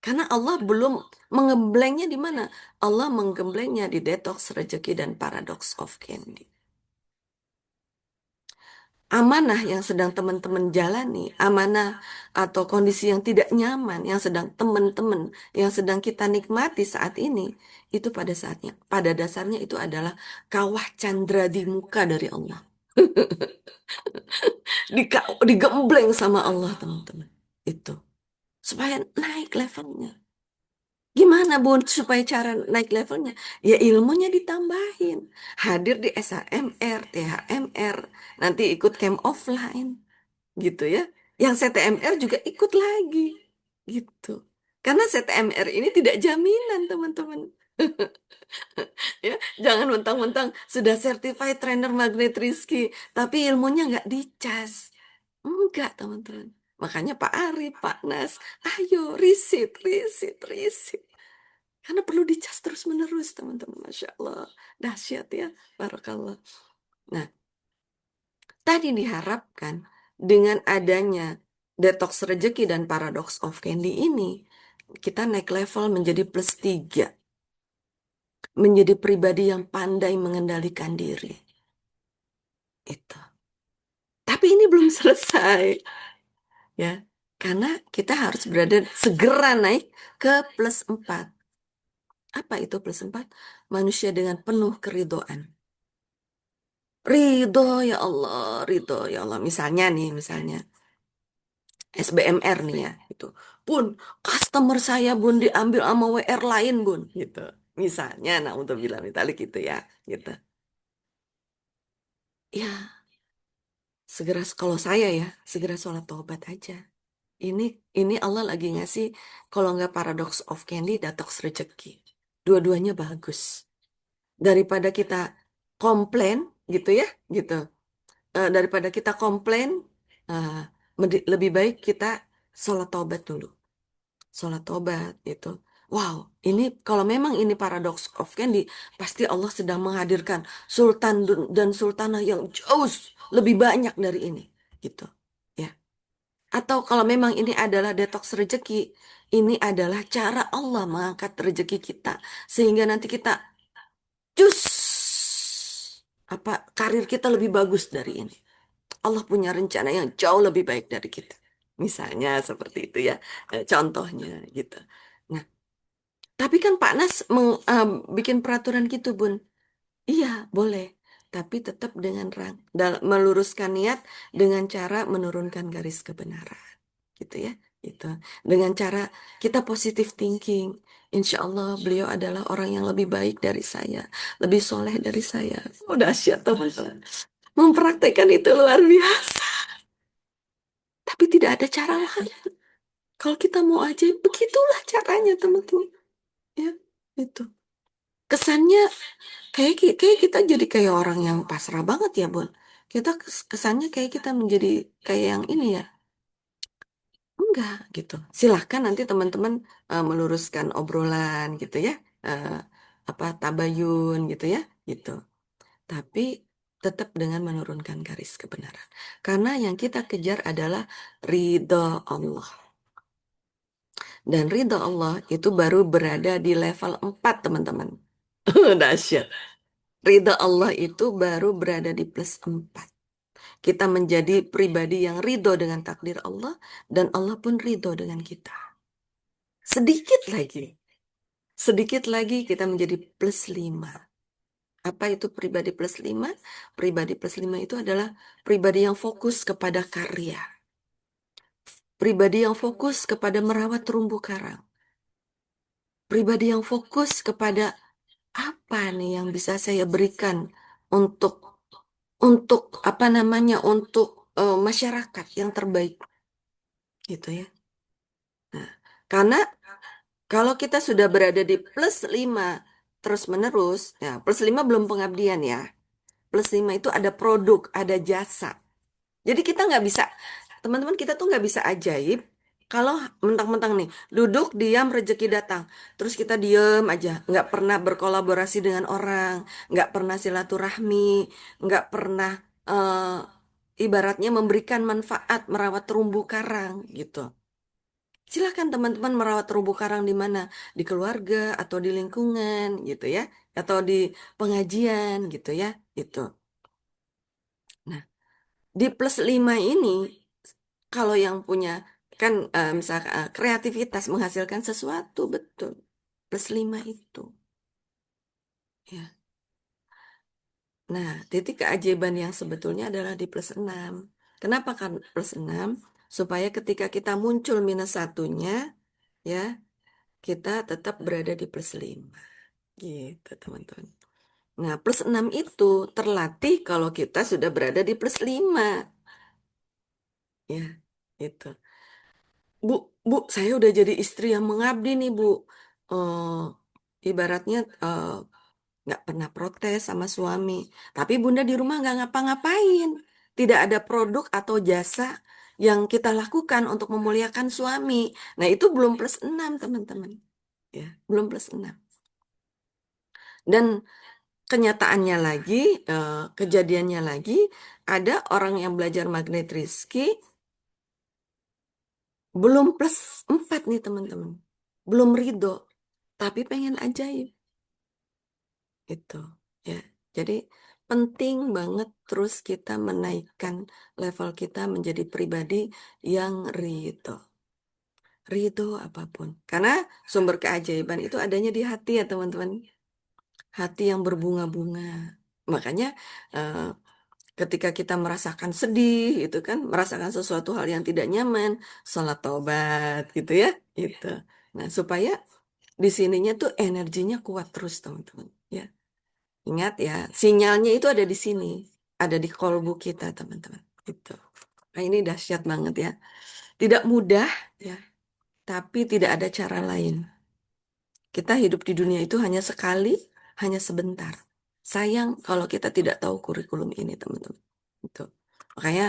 Karena Allah belum menggemblengnya di mana? Allah menggemblengnya di detox rezeki dan paradox of candy. Amanah yang sedang teman-teman jalani, amanah atau kondisi yang tidak nyaman yang sedang teman-teman, yang sedang kita nikmati saat ini, itu pada dasarnya itu adalah kawah candra di muka dari Allah. Digembleng sama Allah, teman-teman. Itu. Supaya naik levelnya. Gimana Bun supaya cara naik levelnya? Ya ilmunya ditambahin. Hadir di SHMR, THMR, nanti ikut camp offline, gitu ya. Yang CTMR juga ikut lagi, gitu. Karena CTMR ini tidak jaminan, teman-teman. Ya, jangan mentang-mentang sudah certified trainer Magnet Rizky, tapi ilmunya nggak dicas. Enggak, teman-teman. Makanya Pak Ari, Pak Nas, ayo riset, riset, riset. Karena perlu dicas terus-menerus, teman-teman. Masya Allah. Dahsyat ya. Barakallah. Nah, tadi diharapkan dengan adanya detox rezeki dan paradox of candy ini, kita naik level menjadi +3. Menjadi pribadi yang pandai mengendalikan diri. Itu. Tapi ini belum selesai. Ya. Karena kita harus segera naik ke +4. Apa itu plus 4? Manusia dengan penuh keridoan. Ridho ya Allah, ridho ya Allah. Misalnya SBMR nih ya, gitu. Bun, customer saya bun diambil sama WR lain bun, gitu. Misalnya, nah untuk bilang mitalik gitu ya, gitu. Ya, kalau saya ya, segera sholat taubat aja. Ini ini Allah lagi ngasih, kalau nggak paradox of candy, detox rezeki. Dua-duanya bagus. Daripada kita komplain, gitu ya, gitu. Daripada kita komplain, eh, lebih baik kita sholat taubat dulu. Sholat tobat gitu. Wow, ini kalau memang ini paradox of candy, pasti Allah sedang menghadirkan sultan dan sultanah yang jauh lebih banyak dari ini, gitu. Ya. Atau kalau memang ini adalah detox rezeki, ini adalah cara Allah mengangkat rezeki kita sehingga nanti kita cus karir kita lebih bagus dari ini. Allah punya rencana yang jauh lebih baik dari kita. Misalnya seperti itu ya, contohnya gitu. Nah, tapi kan Pak Nas bikin peraturan gitu, Bun. Iya, boleh. Tapi tetap dengan meluruskan niat dengan cara menurunkan garis kebenaran. Gitu ya. Gitu. Dengan cara kita positive thinking. Insya Allah beliau adalah orang yang lebih baik dari saya. Lebih soleh dari saya. Oh, dahsyat teman-teman. Mempraktekkan itu luar biasa. Tapi tidak ada cara lain. Kalau kita mau ajaib, begitulah caranya teman-teman. Ya, itu. Kesannya kayak kita jadi kayak orang yang pasrah banget ya, Bun. Kita kesannya kayak kita menjadi kayak yang ini ya. Enggak gitu. Silahkan nanti teman-teman meluruskan obrolan gitu ya. Eh, tabayun gitu ya, gitu. Tapi tetap dengan menurunkan garis kebenaran. Karena yang kita kejar adalah ridho Allah. Dan ridho Allah itu baru berada di level 4 teman-teman. Dahsyat. Ridho Allah itu baru berada di plus 4. Kita menjadi pribadi yang ridho dengan takdir Allah, dan Allah pun ridho dengan kita. Sedikit lagi. Sedikit lagi kita menjadi plus 5. Apa itu pribadi plus 5? Pribadi plus 5 itu adalah pribadi yang fokus kepada karya. Pribadi yang fokus kepada merawat terumbu karang. Pribadi yang fokus kepada apa nih yang bisa saya berikan untuk masyarakat yang terbaik, gitu ya. Nah, karena kalau kita sudah berada di plus 5 terus menerus, ya plus 5 belum pengabdian ya. Plus 5 itu ada produk, ada jasa. Jadi kita nggak bisa, teman-teman, kita tuh nggak bisa ajaib kalau mentang-mentang nih duduk diam rezeki datang, terus kita diem aja, nggak pernah berkolaborasi dengan orang, nggak pernah silaturahmi, nggak pernah ibaratnya memberikan manfaat merawat terumbu karang gitu. Silakan teman-teman merawat terumbu karang di mana? Di keluarga atau di lingkungan gitu ya, atau di pengajian gitu ya, itu. Nah, di plus 5 ini, kalau yang punya kan misalkan kreativitas menghasilkan sesuatu, betul. Plus 5 itu. Ya. Nah, titik keajaiban yang sebetulnya adalah di plus 6. Kenapa kan plus 6? Supaya ketika kita muncul minus satunya, ya, kita tetap berada di plus 5. Gitu, teman-teman. Nah, plus 6 itu terlatih kalau kita sudah berada di plus 5. Ya, itu. Bu, saya udah jadi istri yang mengabdi nih, Bu. Ibaratnya nggak pernah protes sama suami. Tapi Bunda di rumah nggak ngapa-ngapain. Tidak ada produk atau jasa yang kita lakukan untuk memuliakan suami. Nah, itu belum plus 6 teman-teman. Ya, belum plus 6. Dan kenyataannya lagi, kejadiannya lagi, ada orang yang belajar magnet Rizki, belum plus 4 nih teman-teman. Belum ridho, tapi pengen ajaib. Itu, ya. Jadi penting banget terus kita menaikkan level kita menjadi pribadi yang ridho. ridho apapun. Karena sumber keajaiban itu adanya di hati ya teman-teman. Hati yang berbunga-bunga. Makanya eh, ketika kita merasakan sedih itu kan, merasakan sesuatu hal yang tidak nyaman, sholat taubat gitu ya, gitu. Nah, supaya di sininya tuh energinya kuat terus teman-teman. Ya, ingat ya, sinyalnya itu ada di sini, ada di kolbu kita teman-teman. Gitu. Nah, ini dahsyat banget ya. Tidak mudah ya, tapi tidak ada cara lain. Kita hidup di dunia itu hanya sekali, hanya sebentar. Sayang kalau kita tidak tahu kurikulum ini, teman-teman. Itu. Makanya,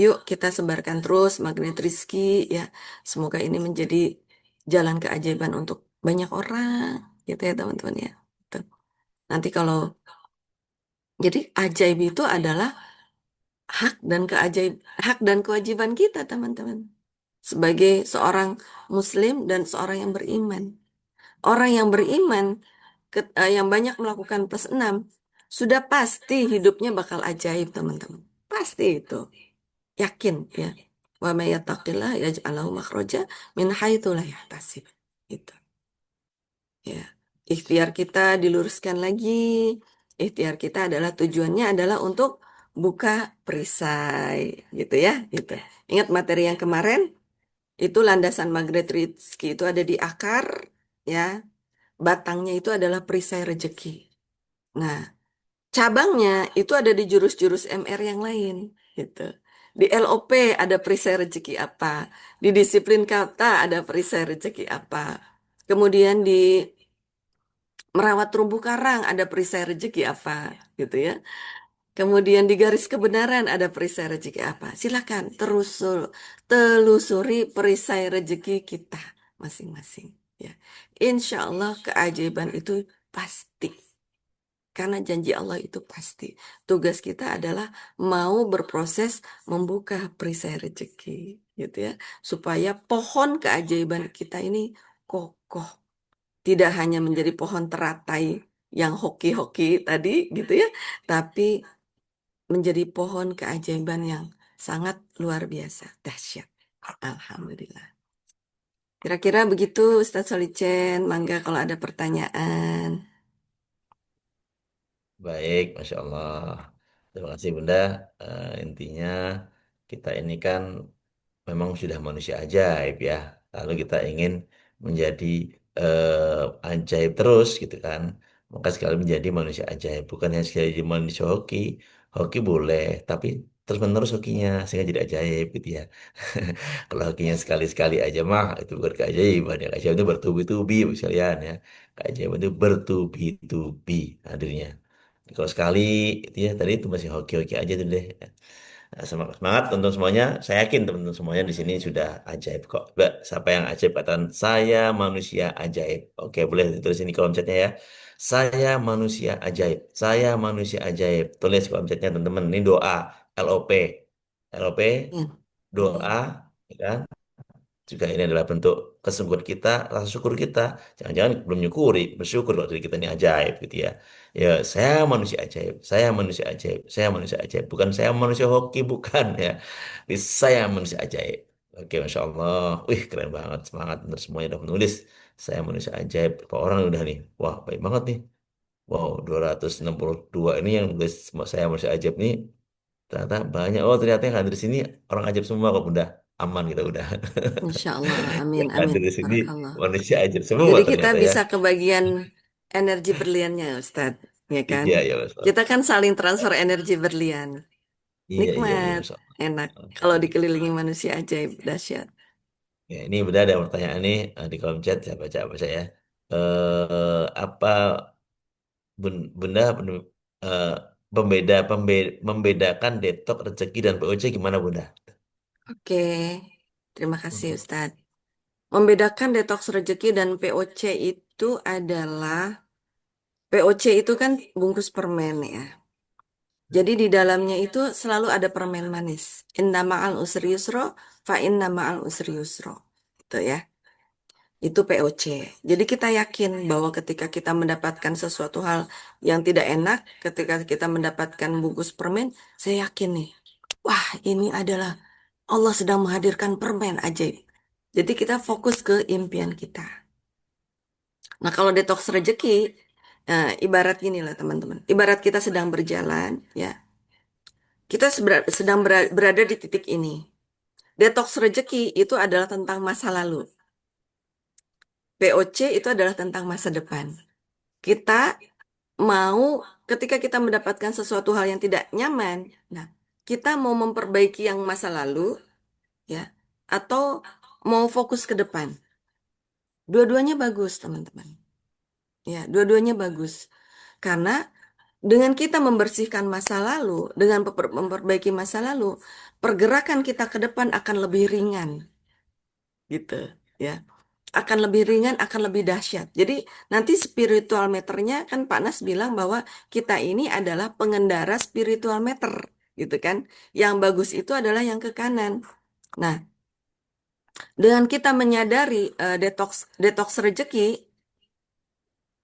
yuk kita sebarkan terus magnet rizki ya. Semoga ini menjadi jalan keajaiban untuk banyak orang, gitu ya teman-teman ya. Gitu. Nanti kalau jadi ajaib itu adalah hak dan kewajiban kita, teman-teman. Sebagai seorang muslim dan seorang yang beriman. Orang yang beriman, yang banyak melakukan plus 6, sudah pasti hidupnya bakal ajaib, teman-teman. Pasti itu. Yakin, ya. Wa may yattaqillah yaj'al lahu makhraja min haitsu la yahtasib. Gitu. Ya. Ikhtiar kita diluruskan lagi. Ikhtiar kita adalah tujuannya adalah untuk buka perisai, gitu ya, gitu. Ingat materi yang kemarin, itu landasan magnet rezeki itu ada di akar, ya. Batangnya itu adalah perisai rezeki. Nah, cabangnya itu ada di jurus-jurus MR yang lain, gitu. Di LOP ada perisai rezeki apa? Di disiplin kata ada perisai rezeki apa? Kemudian di merawat terumbu karang ada perisai rezeki apa? Gitu ya. Kemudian di garis kebenaran ada perisai rezeki apa? Silakan telusuri perisai rezeki kita masing-masing. Ya, insya Allah keajaiban itu pasti. Karena janji Allah itu pasti. Tugas kita adalah mau berproses membuka perisai rezeki, gitu ya, supaya pohon keajaiban kita ini kokoh, tidak hanya menjadi pohon teratai yang hoki-hoki tadi, gitu ya, tapi menjadi pohon keajaiban yang sangat luar biasa, dahsyat. Alhamdulillah. Kira-kira begitu Ustaz Solicen, mangga kalau ada pertanyaan. Baik, Masya Allah. Terima kasih Bunda. Intinya kita ini kan memang sudah manusia ajaib ya. Lalu kita ingin menjadi ajaib terus gitu kan. Maka sekali menjadi manusia ajaib. Bukan hanya sekali jadi manusia hoki. Hoki boleh, tapi terus-menerus hokinya sehingga jadi ajaib gitu ya. Kalau hokinya sekali-sekali aja mah itu bukan keajaiban ya. Keajaiban itu bertubi-tubi sekalian ya. Keajaiban itu bertubi-tubi hadirnya. Kalau sekali itu ya tadi itu masih hoki-hoki aja tuh deh. Nah, semangat, semangat untuk semuanya. Saya yakin teman-teman semuanya di sini sudah ajaib kok. Mbak, siapa yang ajaib katakan saya manusia ajaib. Oke, boleh ditulis ini kolom chatnya ya. Saya manusia ajaib. Saya manusia ajaib. Tulis kolom chatnya teman-teman. Ini doa LOP. LOP Ya. doa ya kan? Juga ini adalah bentuk kesungguhan kita, rasa syukur kita. Jangan-jangan belum nyukuri, bersyukur kalau diri kita ini ajaib gitu ya. Ya, saya manusia ajaib, saya manusia ajaib, saya manusia ajaib. Bukan saya manusia hoki, bukan ya. Tapi saya manusia ajaib. Oke, Masya Allah. Wih, keren banget. Semangat untuk semuanya udah menulis. Saya manusia ajaib. Berapa orang udah nih? Wah, baik banget nih. Wow, 262 ini yang nulis saya manusia ajaib nih. Ternyata banyak. Oh, ternyata yang hadir di sini orang ajaib semua kok udah aman kita udah. Insya Allah, amin, Yang amin. hadir di sini Barakallah. manusia ajaib semua Jadi kita ternyata ya. bisa kebagian energi berliannya, Ustadz, ya kan? Iya, iya, Mas. Kita kan saling transfer energi berlian. Iya, iya, iya, Nikmat, Mas. enak. Kalau dikelilingi manusia ajaib, dahsyat. Ya, ini benar ada pertanyaan nih di kolom chat saya baca ya. Apa benda eh, membedakan detok rezeki dan POC gimana Bunda? Oke, terima kasih Mhm. Ustadz. Membedakan detoks rezeki dan POC itu adalah, POC itu kan bungkus permen ya. Jadi di dalamnya itu selalu ada permen manis. Inna ma'al usri yusro, fa inna ma'al usri yusro. Itu ya. Itu POC. Jadi kita yakin bahwa ketika kita mendapatkan sesuatu hal yang tidak enak, ketika kita mendapatkan bungkus permen, saya yakin nih, wah ini adalah Allah sedang menghadirkan permen ajaib. Jadi kita fokus ke impian kita. Nah, kalau detox rezeki, ibarat gini lah teman-teman. Ibarat kita sedang berjalan, ya. Kita sedang berada di titik ini. Detox rezeki itu adalah tentang masa lalu. POC itu adalah tentang masa depan. Kita mau ketika kita mendapatkan sesuatu hal yang tidak nyaman, nah, kita mau memperbaiki yang masa lalu, ya, atau mau fokus ke depan. Dua-duanya bagus, teman-teman. Ya, dua-duanya bagus. Karena dengan kita membersihkan masa lalu, dengan memperbaiki masa lalu, pergerakan kita ke depan akan lebih ringan, gitu, ya. Akan lebih ringan, akan lebih dahsyat. Jadi nanti spiritual meternya kan Pak Nas bilang bahwa kita ini adalah pengendara spiritual meter, gitu kan. Yang bagus itu adalah yang ke kanan. Nah, dengan kita menyadari detox detox rezeki,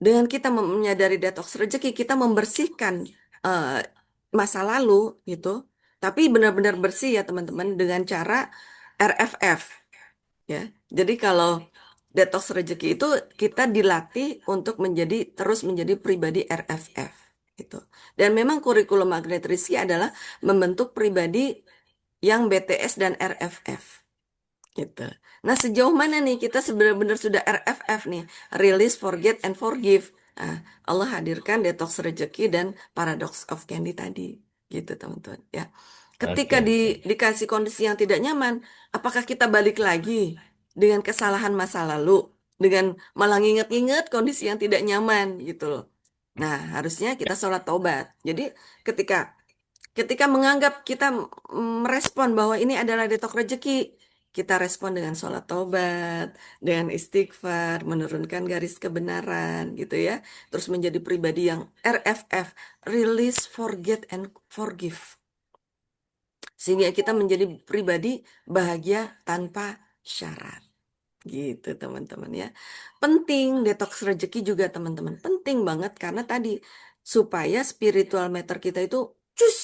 dengan kita menyadari detox rezeki, kita membersihkan eh, masa lalu gitu. Tapi benar-benar bersih ya teman-teman dengan cara RFF ya. Jadi kalau detox rezeki itu kita dilatih untuk terus menjadi pribadi RFF gitu. Dan memang kurikulum Magnet Rizky adalah membentuk pribadi yang BTS dan RFF gitu. Nah, sejauh mana nih kita benar-benar sudah RFF nih, release, forget, and forgive. Nah, Allah hadirkan detox rezeki dan paradox of candy tadi, gitu teman-teman ya. Ketika Oke, oke. dikasih kondisi yang tidak nyaman, apakah kita balik lagi dengan kesalahan masa lalu, dengan malah nginget-nginget kondisi yang tidak nyaman gitu loh. Nah, harusnya kita sholat taubat. Jadi ketika ketika menganggap kita merespon bahwa ini adalah detox rezeki, kita respon dengan sholat taubat, dengan istighfar, menurunkan garis kebenaran gitu ya. Terus menjadi pribadi yang RFF, release, forget, and forgive. Sehingga kita menjadi pribadi bahagia tanpa syarat. Gitu teman-teman ya. Penting detox rezeki juga teman-teman. Penting banget karena tadi supaya spiritual meter kita itu cus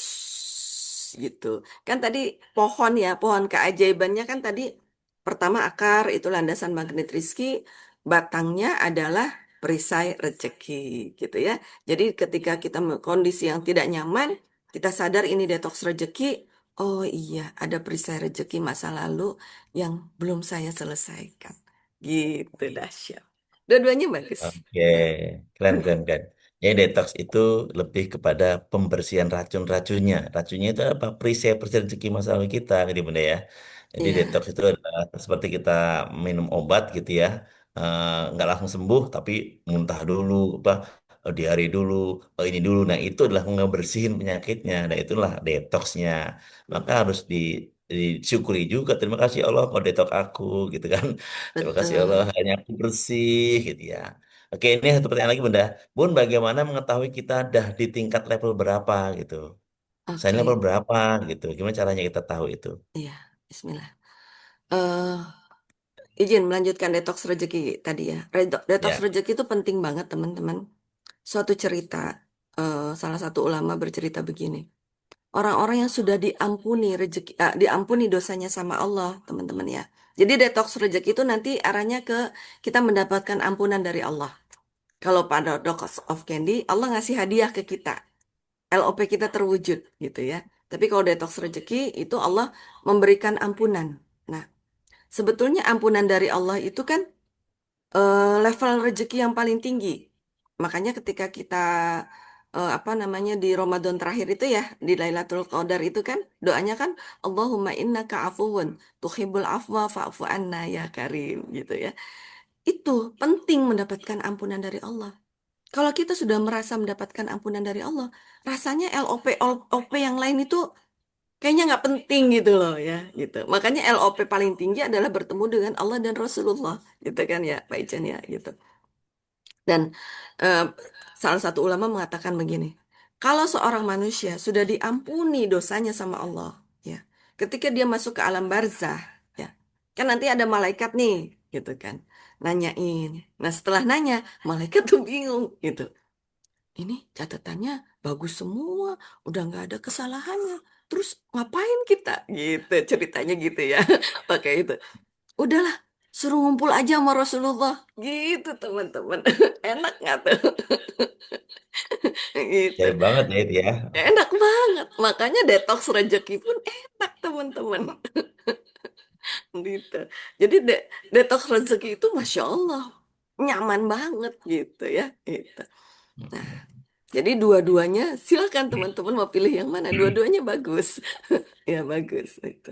gitu. Kan tadi pohon ya, pohon keajaibannya kan tadi pertama akar itu landasan magnet rizki, batangnya adalah perisai rezeki gitu ya. Jadi ketika kita kondisi yang tidak nyaman, kita sadar ini detox rezeki. Oh iya, ada perisai rezeki masa lalu yang belum saya selesaikan. Gitu dahsyat. Dua-duanya bagus. Oke, keren, keren, keren. Jadi detox itu lebih kepada pembersihan racun-racunnya. Racunnya itu apa? Perisai-perisai rezeki masa lalu kita, gitu Bunda ya. Jadi detox Iya, itu adalah seperti kita minum obat gitu ya. Nggak langsung sembuh, tapi muntah dulu, apa, diare dulu, ini dulu. Nah, itu adalah ngebersihin penyakitnya. Nah, itulah detoxnya. Maka harus disyukuri juga. Terima kasih Allah kau detox aku, gitu kan. Terima kasih Allah, betul. hanya aku bersih gitu ya. Oke, ini satu pertanyaan lagi Bunda. Bun, bagaimana mengetahui kita dah di tingkat level berapa gitu? Saya level Oke, berapa gitu? Gimana caranya kita tahu itu? iya, Bismillah. Eh, izin melanjutkan detox rezeki tadi ya. Detox Ya, rezeki itu penting banget teman-teman. Suatu cerita, salah satu ulama bercerita begini. Orang-orang yang sudah diampuni dosanya sama Allah, teman-teman ya. Jadi detox rezeki itu nanti arahnya ke kita mendapatkan ampunan dari Allah. Kalau pada Paradox of Candy, Allah ngasih hadiah ke kita. LOP kita terwujud gitu ya. Tapi kalau detox rezeki itu Allah memberikan ampunan. Nah, sebetulnya ampunan dari Allah itu kan level rezeki yang paling tinggi. Makanya ketika kita apa namanya di Ramadan terakhir itu ya, di Lailatul Qadar itu kan doanya kan Allahumma innaka afuwun tuhibbul afwa fa'fu anna ya karim gitu ya. Itu penting mendapatkan ampunan dari Allah. Kalau kita sudah merasa mendapatkan ampunan dari Allah, rasanya LOP yang lain itu kayaknya nggak penting gitu loh ya, gitu. Makanya LOP paling tinggi adalah bertemu dengan Allah dan Rasulullah, gitu kan ya, Pak Ijan ya, gitu. Dan eh, salah satu ulama mengatakan begini, kalau seorang manusia sudah diampuni dosanya sama Allah, ya, ketika dia masuk ke alam barzah, ya, kan nanti ada malaikat nih, gitu kan, nanyain. Nah setelah nanya, malaikat tuh bingung, gitu. Ini catatannya bagus semua, udah nggak ada kesalahannya. Terus ngapain kita? Gitu ceritanya gitu ya. Pakai itu. Udahlah, suruh ngumpul aja sama Rasulullah. Gitu teman-teman. Enak nggak tuh? Gitu. Cair banget ya itu ya. Enak banget. Makanya detox rezeki pun enak teman-teman. Gitu. Jadi detox rezeki itu Masya Allah. Nyaman banget gitu ya. Gitu. Nah, jadi dua-duanya silakan teman-teman mau pilih yang mana. Dua-duanya bagus. Ya bagus. Gitu.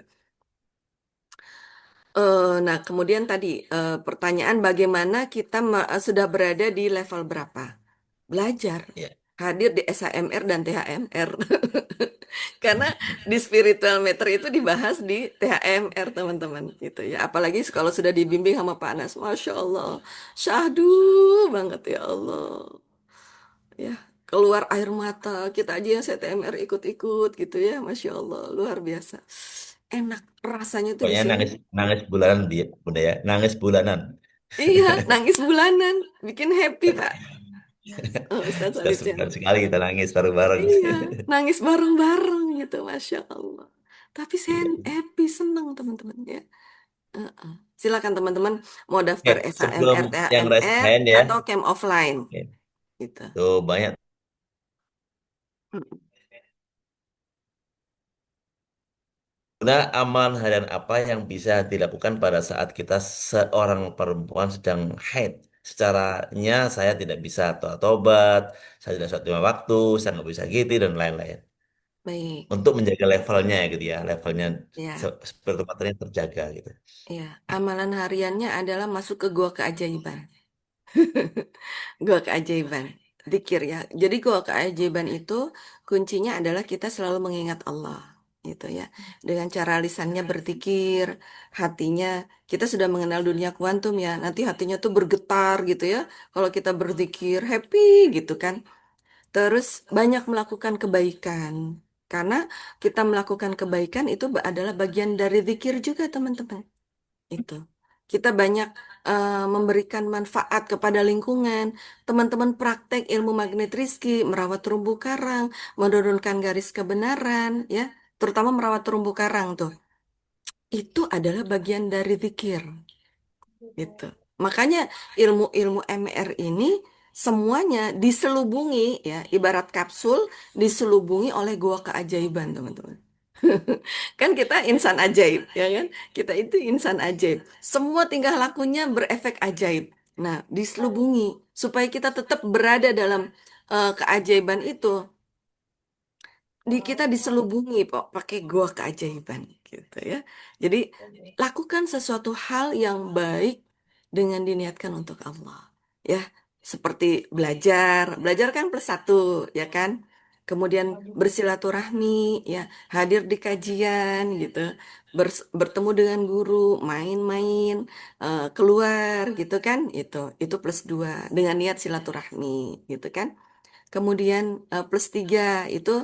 Nah, kemudian tadi pertanyaan bagaimana kita sudah berada di level berapa? Belajar, Ya. hadir di SHMR dan THMR. Karena di spiritual meter itu dibahas di THMR, teman-teman. Gitu ya. Apalagi kalau sudah dibimbing sama Pak Anas. Masya Allah, syahdu banget ya Allah. Ya, keluar air mata. Kita aja yang CTMR ikut-ikut gitu ya. Masya Allah, luar biasa. Enak rasanya tuh di Pokoknya sini. nangis nangis bulanan Bunda ya. Nangis bulanan. Iya, nangis bulanan, bikin happy Pak. Oh, Ustaz Sudah Aditya. sebulan sekali kita nangis bareng-bareng. Iya, nangis bareng-bareng gitu, Masya Allah. Tapi saya Iya. happy, seneng teman-teman ya. Heeh. Silakan teman-teman mau Oke, daftar sebelum SHMR, yang raise THMR, hand ya. atau camp offline Oke. gitu. Tuh banyak. Mm. Sebenarnya aman dan apa yang bisa dilakukan pada saat kita seorang perempuan sedang haid. Secaranya saya tidak bisa tobat, saya tidak sholat lima waktu, saya nggak bisa gitu dan lain-lain. Baik, Untuk menjaga levelnya gitu ya, levelnya ya, seperti materi terjaga gitu. ya. Amalan hariannya adalah masuk ke gua keajaiban. Gua keajaiban. Dikir ya. Jadi gua keajaiban itu kuncinya adalah kita selalu mengingat Allah. Gitu ya. Dengan cara lisannya berzikir, hatinya kita sudah mengenal dunia kuantum ya. Nanti hatinya tuh bergetar gitu ya. Kalau kita berzikir happy gitu kan. Terus banyak melakukan kebaikan. Karena kita melakukan kebaikan itu adalah bagian dari zikir juga teman-teman. Itu. Kita banyak memberikan manfaat kepada lingkungan. Teman-teman praktek ilmu magnet rizki, merawat terumbu karang, menurunkan garis kebenaran, ya. Terutama merawat terumbu karang tuh. Itu adalah bagian dari zikir, gitu. Makanya ilmu-ilmu MR ini semuanya diselubungi, ya, ibarat kapsul diselubungi oleh gua keajaiban, teman-teman. Kan kita insan ajaib, ya kan? Kita itu insan ajaib. Semua tingkah lakunya berefek ajaib. Nah, diselubungi supaya kita tetap berada dalam keajaiban itu. Kita diselubungi kok pakai gua keajaiban gitu ya. Jadi lakukan sesuatu hal yang baik dengan diniatkan untuk Allah. Ya, seperti belajar. Belajar kan plus satu, ya kan? Kemudian bersilaturahmi, ya, hadir di kajian gitu, bertemu dengan guru, main-main, keluar gitu kan? Itu plus dua dengan niat silaturahmi gitu kan? Kemudian plus tiga itu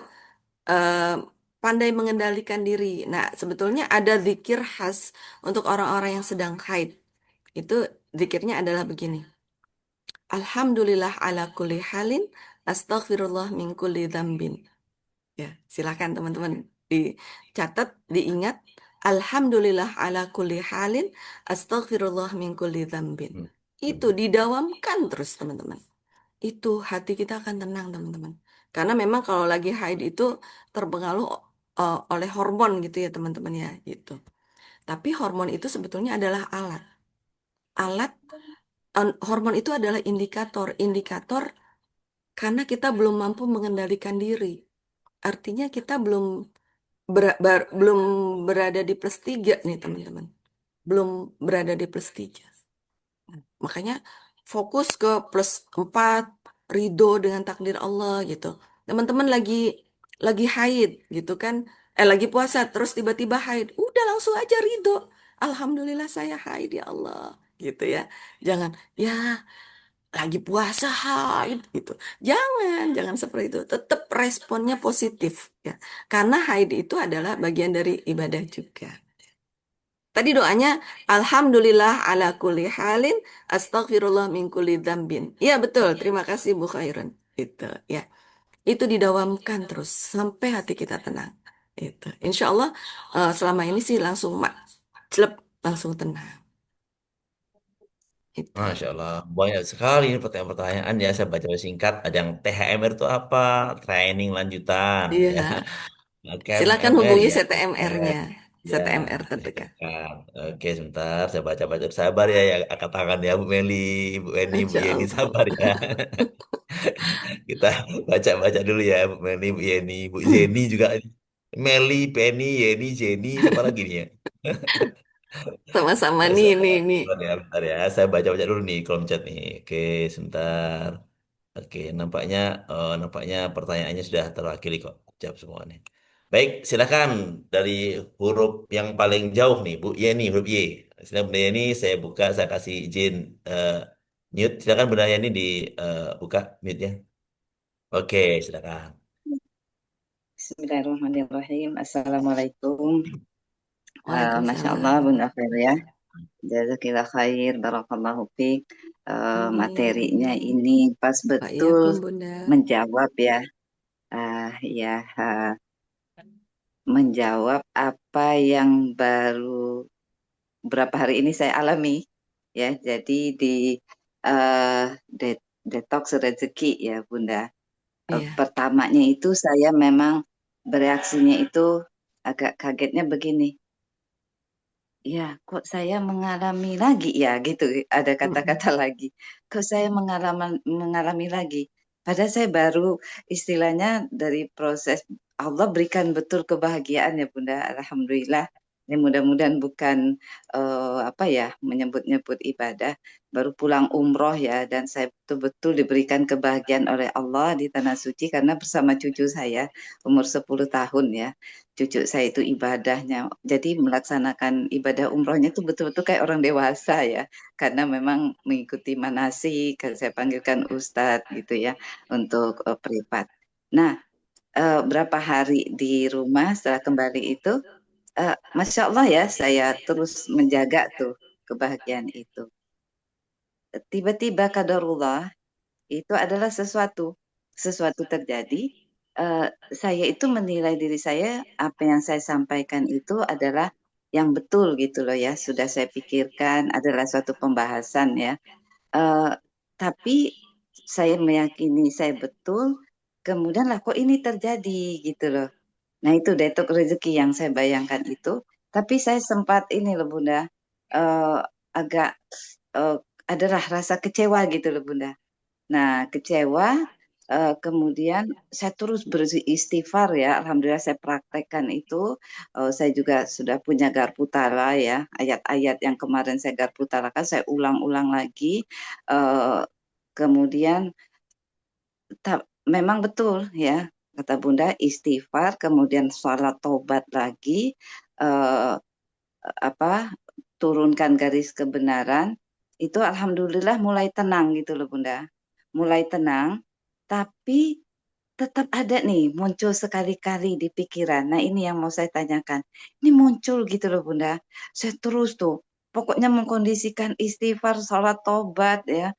eh, pandai mengendalikan diri. Nah, sebetulnya ada zikir khas untuk orang-orang yang sedang haid. Itu zikirnya adalah begini. Alhamdulillah ala kulli halin, astaghfirullah min kulli dzambin. Ya, silakan teman-teman dicatat, diingat. Alhamdulillah ala kulli halin, astaghfirullah min kulli dzambin. Hmm. Itu didawamkan terus, teman-teman. Itu hati kita akan tenang, teman-teman. Karena memang kalau lagi haid itu terpengaruh oleh hormon gitu ya, teman-teman ya, gitu. Tapi hormon itu sebetulnya adalah alat. Alat hormon itu adalah indikator karena kita belum mampu mengendalikan diri. Artinya kita belum berada di plus 3 nih, teman-teman. Belum berada di plus 3. Makanya fokus ke plus 4, ridho dengan takdir Allah gitu. Teman-teman lagi haid gitu kan. Lagi puasa terus tiba-tiba haid. Udah langsung aja ridho. Alhamdulillah saya haid ya Allah. Gitu ya. Jangan, ya lagi puasa haid gitu. Jangan seperti itu. Tetap responnya positif ya. Karena haid itu adalah bagian dari ibadah juga. Tadi doanya, Alhamdulillah ala kulli halin, astagfirullah min kulli dzambin. Iya betul, terima kasih Bu Khairun. Itu ya. Itu didawamkan terus sampai hati kita tenang. Itu. Insya Allah selama ini sih langsung celep, langsung tenang. Itu. Masya Allah, banyak sekali ini pertanyaan-pertanyaan ya. Saya baca singkat. Ada yang THMR itu apa? Training lanjutan, ya. Iya, silakan KMMR hubungi ya, KMR. CTMR-nya, Ya, CTMR terdekat. silakan. Oke, sebentar. Saya baca-baca. Sabar ya, ya. Angkat tangan ya, Bu Meli, Bu Eni, Bu Masya Yeni. Allah. Sabar ya. Kita baca-baca dulu ya, Bu Meli, Bu Yeni, Bu Zeni juga. Meli, Penny, Yeni, Jenny. Siapa lagi nih ya? Sama-sama Ya, nih, nih, sabar. nih. Bentar ya. Saya baca-baca dulu nih kolom chat nih. Oke, sebentar. Oke, nampaknya pertanyaannya sudah terwakili kok. Jawab semua nih. Baik, silakan dari huruf yang paling jauh nih, Bu Yeni, huruf Y. Silakan Bunda Yeni, saya buka, saya kasih izin eh, mute. Silakan Bunda Yeni buka mute-nya. Oke, silakan. Bismillahirrahmanirrahim. Assalamualaikum. Masya Allah, Waalaikumsalam. Bunda Feria. Jazakillah khair, barakallahu fiik. Amin, Materinya amin. ini pas Pak Yakum, betul Bunda. menjawab ya. Ya, menjawab apa yang baru beberapa hari ini saya alami. Ya, jadi di eh, detox rezeki ya, Bunda. Iya. Pertamanya itu saya memang bereaksinya itu agak kagetnya begini. Ya, kok saya mengalami lagi ya gitu. Ada Mm-mm. kata-kata lagi. Kok saya mengalami lagi. Padahal saya baru istilahnya dari proses Allah berikan betul kebahagiaan ya Bunda. Alhamdulillah. Ya, mudah-mudahan bukan apa ya menyebut-nyebut ibadah. Baru pulang umroh ya dan saya betul-betul diberikan kebahagiaan oleh Allah di tanah suci karena bersama cucu saya umur 10 tahun ya cucu saya itu ibadahnya. Jadi melaksanakan ibadah umrohnya itu betul-betul kayak orang dewasa ya. Karena memang mengikuti manasik, kan saya panggilkan Ustadz gitu ya, untuk privat. Nah, berapa hari di rumah setelah kembali itu, Masya Allah ya, saya terus menjaga tuh kebahagiaan itu. Tiba-tiba kadarullah, itu adalah sesuatu terjadi. eh, saya itu menilai diri saya apa yang saya sampaikan itu adalah yang betul gitu loh ya sudah saya pikirkan adalah suatu pembahasan ya. Eh, tapi saya meyakini saya betul kemudian lah kok ini terjadi gitu loh. Nah itu detok rezeki yang saya bayangkan itu tapi saya sempat ini loh Bunda eh, agak eh, adalah rasa kecewa gitu loh Bunda. Nah, kecewa, kemudian saya terus beristighfar ya. Alhamdulillah saya praktekkan itu. Saya juga sudah punya Garputala ya. Ayat-ayat yang kemarin saya Garputalakan, saya ulang-ulang lagi. Eh, Kemudian, memang betul ya, kata Bunda, istighfar, kemudian sholat tobat lagi, eh, apa, turunkan garis kebenaran. Itu Alhamdulillah mulai tenang gitu loh Bunda mulai tenang, tapi tetap ada nih muncul sekali-kali di pikiran. Nah, ini yang mau saya tanyakan. Ini muncul gitu loh, Bunda. Saya terus tuh, pokoknya mengkondisikan istighfar, sholat tobat ya.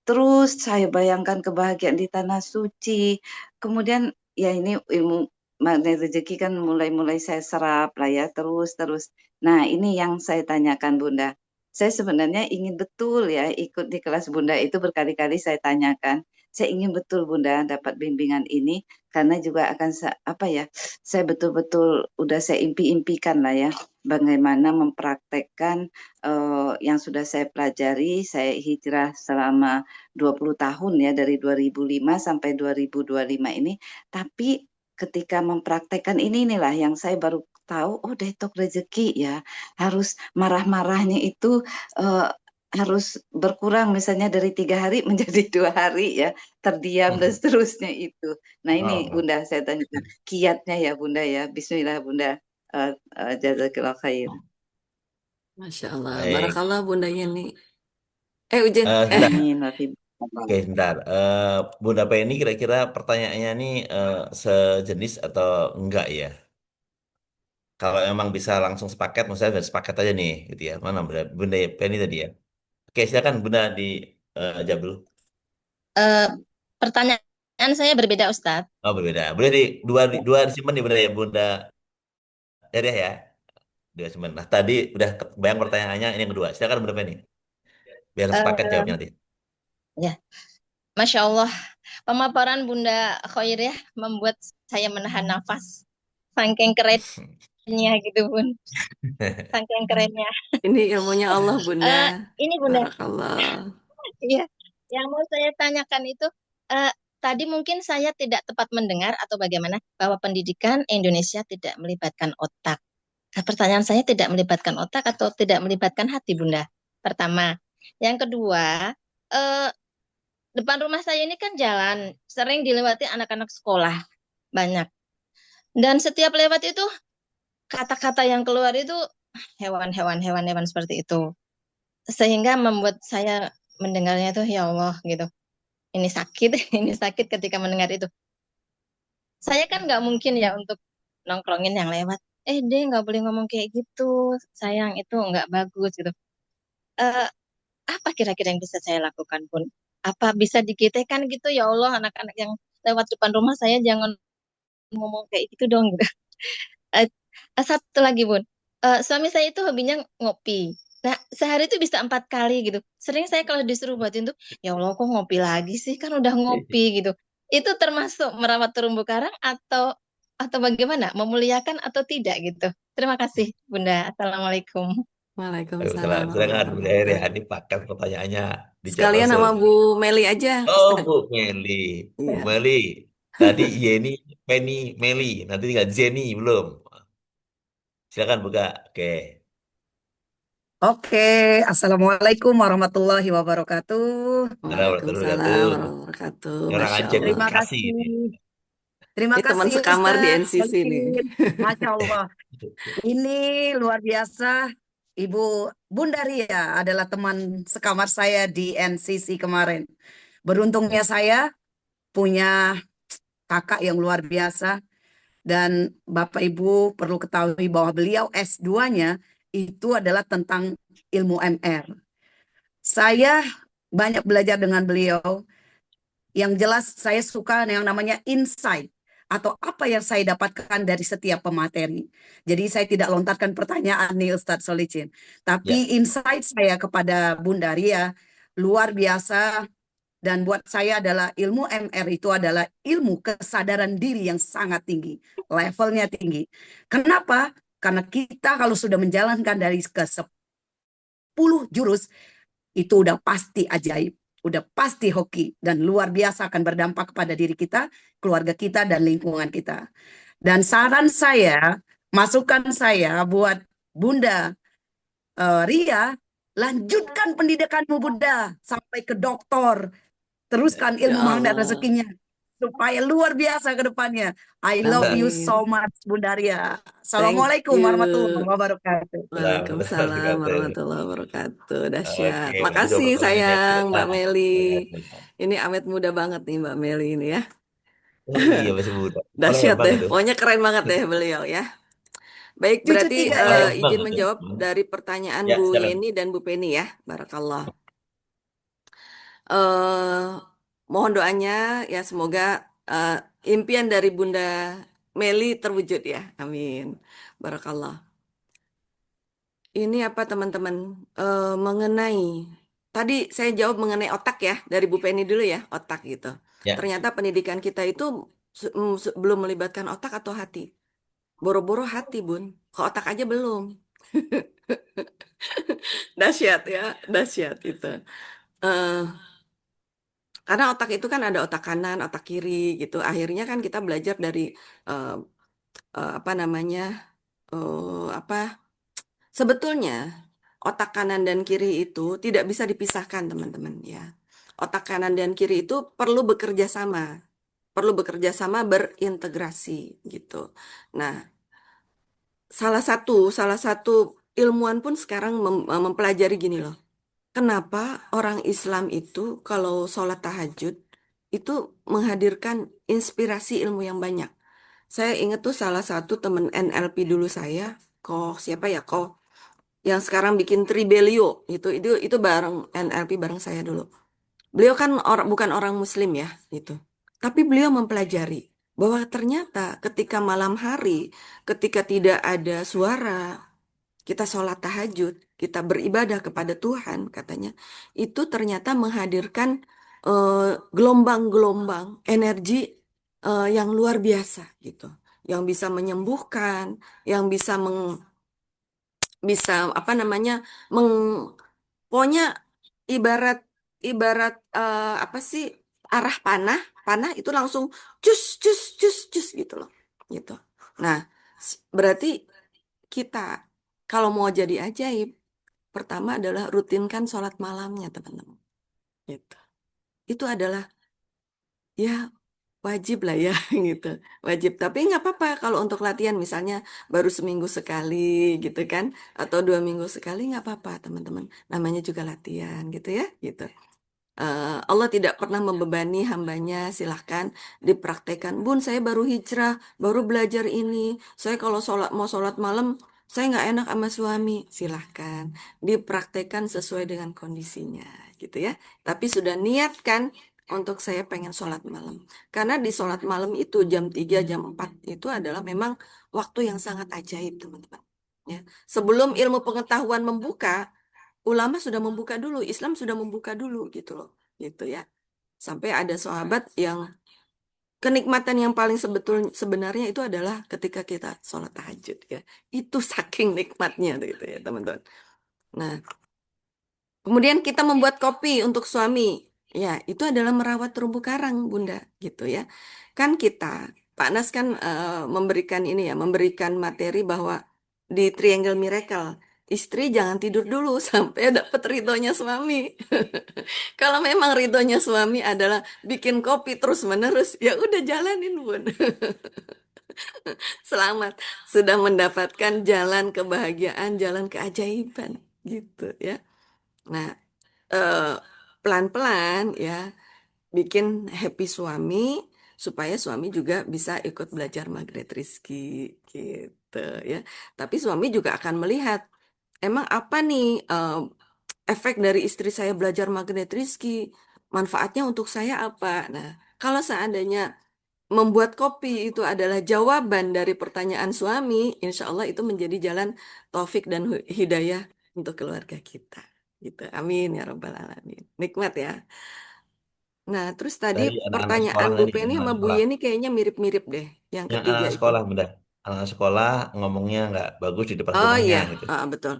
Terus saya bayangkan kebahagiaan di tanah suci. Kemudian ya ini ilmu magnet rezeki kan mulai-mulai saya serap lah ya terus-terus. Nah ini yang saya tanyakan Bunda. Saya sebenarnya ingin betul ya ikut di kelas Bunda itu berkali-kali saya tanyakan. Saya ingin betul Bunda dapat bimbingan ini karena juga akan apa ya saya betul-betul udah saya impi-impikan lah ya bagaimana mempraktekkan yang sudah saya pelajari. Saya hijrah selama 20 tahun ya dari 2005 sampai 2025 ini. Tapi ketika mempraktekkan ini inilah yang saya baru tahu oh detok rezeki ya harus marah-marahnya itu eh, harus berkurang misalnya dari 3 hari menjadi 2 hari ya terdiam dan seterusnya itu. Nah ini Oh, Bunda saya tanyakan kiatnya ya Bunda ya. Bismillah Bunda. Jazakallah khair. Masya Allah. baik. Barakallah, Bunda Yeni. Ujen. Sebentar. Amin. Wafi. Oke, sebentar. Bunda Penny kira-kira pertanyaannya nih sejenis atau enggak ya? Kalau emang bisa langsung sepaket, maksudnya sepaket aja nih, gitu ya. Mana Bunda Penny tadi ya? Oke, silakan Bunda jawab dulu. Eh, Pertanyaan saya berbeda, Ustadz. Oh, berbeda. Boleh dua disimpan nih Bunda ya, Bunda Dariah ya. Dua simpan. Nah, tadi udah bayang pertanyaannya, ini yang kedua. Silakan Bunda Penny. Biar sepakat Eh, jawabnya nanti. ya, Masya Allah, pemaparan Bunda Khoiriyah membuat saya menahan nafas. Saking kerennya gitu, Bun. Saking kerennya. Ini ilmunya Allah, Bunda. Eh, ini Bunda, Barakallah. iya, yang mau saya tanyakan itu, eh, tadi mungkin saya tidak tepat mendengar atau bagaimana, bahwa pendidikan Indonesia tidak melibatkan otak. Nah, pertanyaan saya tidak melibatkan otak atau tidak melibatkan hati, Bunda. Pertama. Yang kedua, eh, depan rumah saya ini kan jalan, sering dilewati anak-anak sekolah, banyak. Dan setiap lewat itu, kata-kata yang keluar itu hewan-hewan seperti itu. Sehingga membuat saya mendengarnya itu, ya Allah gitu. Ini sakit, ini sakit ketika mendengar itu. Saya kan nggak mungkin ya untuk nongkrongin yang lewat. Deh nggak boleh ngomong kayak gitu, sayang itu nggak bagus gitu. Eh, apa kira-kira yang bisa saya lakukan, Pun? Apa bisa dikitekan gitu, ya Allah, anak-anak yang lewat depan rumah saya jangan ngomong kayak gitu dong gitu. Eh, satu lagi, Bun. Suami saya itu hobinya ngopi. Nah, sehari itu bisa 4 kali gitu. Sering saya kalau disuruh buatin tuh, ya Allah kok ngopi lagi sih, kan udah ngopi gitu. Itu termasuk merawat terumbu karang atau bagaimana? Memuliakan atau tidak gitu. Terima kasih, Bunda. Assalamualaikum. Waalaikumsalam Waalaikumsalam. Silakan warahmatullahi Bu Dair ya. wabarakatuh. Ini paket pertanyaannya dijawab Sekalian langsung. sama Bu Meli aja, Oh, Ustaz. Bu Meli. Bu Iya. Meli. Tadi Yeni, Penny, Meli. Nanti tinggal Jenny belum. Silakan buka. Oke. Oke, Assalamualaikum warahmatullahi wabarakatuh. Warahmatullahi Waalaikumsalam wabarakatuh. warahmatullahi wabarakatuh. Ini orang Masya Aceh nih, Allah. Terima Bekasi kasih. ini. Terima Ini teman kasih sekamar di Ustadz NCC nih. Solihin. Masya Allah. Ini luar biasa. Ibu Bunda Ria adalah teman sekamar saya di NCC kemarin. Beruntungnya saya punya kakak yang luar biasa. Dan Bapak Ibu perlu ketahui bahwa beliau S2-nya itu adalah tentang ilmu MR. Saya banyak belajar dengan beliau. Yang jelas saya suka yang namanya insight atau apa yang saya dapatkan dari setiap pemateri. Jadi saya tidak lontarkan pertanyaan nih Ustadz Solicin. Ya. Tapi insight saya kepada Bunda Ria luar biasa dan buat saya adalah ilmu MR itu adalah ilmu kesadaran diri yang sangat tinggi. Levelnya tinggi. Kenapa? Karena kita kalau sudah menjalankan dari ke 10 jurus itu udah pasti ajaib. Udah pasti hoki dan luar biasa akan berdampak kepada diri kita, keluarga kita, dan lingkungan kita. Dan saran saya, masukan saya buat Bunda Ria, lanjutkan pendidikanmu Bunda sampai ke doktor, teruskan Ya ilmu magnet Allah. rezekinya supaya luar biasa ke depannya. I love you so Amin. much Bunda Ria. Thank Assalamualaikum you. warahmatullahi wabarakatuh. Waalaikumsalam warahmatullahi wabarakatuh. Dahsyat. Oke, itu dua Makasih pertanyaan yang sayang Mbak pertama. Meli. Ini awet muda banget nih Mbak Meli ini ya. Oh iya, masih muda. Dahsyat Keren deh. banget tuh. Pokoknya keren banget deh beliau ya. Baik, Cucu berarti tiga Keren ya. izin banget tuh. menjawab dari pertanyaan Ya, Bu silakan. Yeni dan Bu Penny ya. Barakallah. eh Mohon doanya ya semoga eh, impian dari Bunda Meli terwujud ya. Amin. Barakallah. Ini apa teman-teman? Mengenai tadi saya jawab mengenai otak ya dari Bu Penny dulu ya, otak gitu. Ya. Ternyata pendidikan kita itu belum melibatkan otak atau hati. Boro-boro hati, Bun. Ke otak aja belum. Dahsyat ya, dahsyat itu. Eh, karena otak itu kan ada otak kanan, otak kiri gitu. Akhirnya kan kita belajar dari eh, apa namanya? Apa? Sebetulnya otak kanan dan kiri itu tidak bisa dipisahkan, teman-teman ya. Otak kanan dan kiri itu perlu bekerja sama berintegrasi gitu. Nah, salah satu ilmuwan pun sekarang mempelajari gini loh. Kenapa orang Islam itu kalau sholat tahajud itu menghadirkan inspirasi ilmu yang banyak. Saya ingat tuh salah satu temen NLP dulu saya, siapa ya, yang sekarang bikin Tribelio itu bareng NLP bareng saya dulu. Beliau kan bukan orang Muslim ya gitu. Tapi beliau mempelajari bahwa ternyata ketika malam hari, ketika tidak ada suara, kita sholat tahajud, kita beribadah kepada Tuhan, katanya, itu ternyata menghadirkan gelombang-gelombang energi yang luar biasa gitu, yang bisa menyembuhkan, yang bisa apa namanya, pokoknya ibarat ibarat apa sih, arah panah, panah itu langsung cus cus cus cus gitu loh, gitu. Nah, berarti kita kalau mau jadi ajaib, pertama adalah rutinkan sholat malamnya, teman-teman. Gitu. Itu adalah ya wajib lah ya, gitu. Wajib. Tapi nggak apa-apa kalau untuk latihan misalnya baru seminggu sekali gitu kan, atau 2 minggu sekali nggak apa-apa, teman-teman. Namanya juga latihan gitu ya, gitu. Allah tidak pernah membebani hambanya, silahkan dipraktekkan. Bun, saya baru hijrah, baru belajar ini. Saya kalau mau sholat malam, saya nggak enak sama suami. Silahkan dipraktekkan sesuai dengan kondisinya, gitu ya. Tapi sudah niatkan untuk saya pengen sholat malam. Karena di sholat malam itu jam 3, jam 4 itu adalah memang waktu yang sangat ajaib, teman-teman. Ya. Sebelum ilmu pengetahuan membuka, ulama sudah membuka dulu, Islam sudah membuka dulu gitu loh, gitu ya. Sampai ada sahabat yang kenikmatan yang paling sebenarnya itu adalah ketika kita sholat tahajud ya. Itu saking nikmatnya gitu ya, teman-teman. Nah, kemudian kita membuat kopi untuk suami. Ya, itu adalah merawat terumbu karang, Bunda, gitu ya. Kan kita, Pak Nas kan memberikan ini ya, memberikan materi bahwa di Triangle Miracle, istri jangan tidur dulu sampai dapat ridhonya suami. Kalau memang ridhonya suami adalah bikin kopi terus-menerus, ya udah jalanin, Bun. Selamat, sudah mendapatkan jalan kebahagiaan, jalan keajaiban, gitu ya. Nah, eh, pelan-pelan ya bikin happy suami supaya suami juga bisa ikut belajar magnet rizki gitu ya. Tapi suami juga akan melihat emang apa nih efek dari istri saya belajar magnet rizki, manfaatnya untuk saya apa. Nah, kalau seandainya membuat kopi itu adalah jawaban dari pertanyaan suami, insya Allah itu menjadi jalan taufik dan hidayah untuk keluarga kita. Gitu. Amin ya Rabbal Alamin. Nikmat ya. Nah, terus tadi Dari anak-anak sekolah pertanyaan Bu tadi, Penny anak sama Bu sekolah. Yeni kayaknya mirip-mirip deh. Yang Yang ketiga anak itu. sekolah, Bunda. Anak sekolah ngomongnya nggak bagus di depan Oh rumahnya iya, gitu. betul.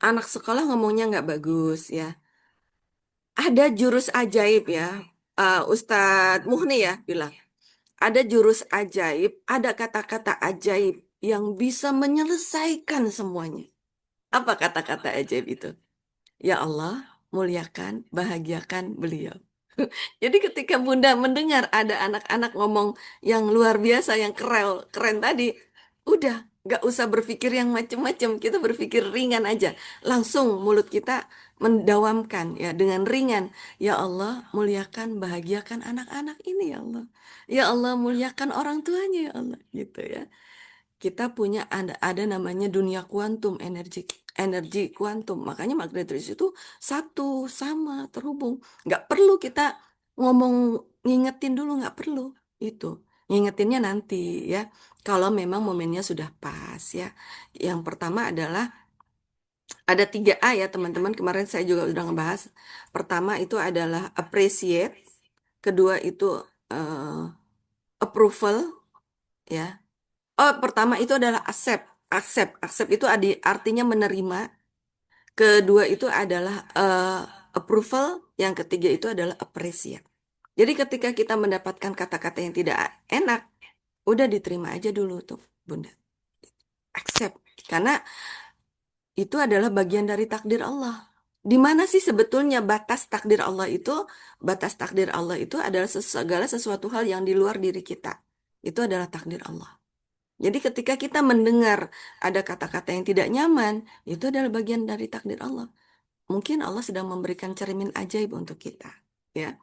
Anak sekolah ngomongnya nggak bagus ya. Ada jurus ajaib ya. Ustadz Muhni ya bilang. Ada jurus ajaib, ada kata-kata ajaib yang bisa menyelesaikan semuanya. Apa kata-kata ajaib itu? Ya Allah, muliakan, bahagiakan beliau. Jadi ketika Bunda mendengar ada anak-anak ngomong yang luar biasa, yang keren tadi, udah nggak usah berpikir yang macem-macem, kita berpikir ringan aja. Langsung mulut kita mendawamkan ya dengan ringan. Ya Allah, muliakan, bahagiakan anak-anak ini ya Allah. Ya Allah, muliakan orang tuanya ya Allah, gitu ya. Kita punya ada namanya dunia kuantum, energi kuantum. Makanya magnetis itu satu, sama, terhubung. Nggak perlu kita ngomong, ngingetin dulu, nggak perlu itu. Ngingetinnya nanti ya, kalau memang momennya sudah pas ya. Yang pertama adalah ada 3A ya teman-teman. Kemarin saya juga sudah ngebahas. Pertama itu adalah appreciate, kedua itu eh, approval ya. Oh, pertama itu adalah accept. Accept itu artinya menerima. Kedua itu adalah approval. Yang ketiga itu adalah appreciate. Jadi ketika kita mendapatkan kata-kata yang tidak enak, udah diterima aja dulu tuh, Bunda. Accept. Karena itu adalah bagian dari takdir Allah. Di mana sih sebetulnya batas takdir Allah itu? Batas takdir Allah itu adalah segala sesuatu hal yang di luar diri kita. Itu adalah takdir Allah. Jadi ketika kita mendengar ada kata-kata yang tidak nyaman, itu adalah bagian dari takdir Allah. Mungkin Allah sedang memberikan cermin ajaib untuk kita, ya.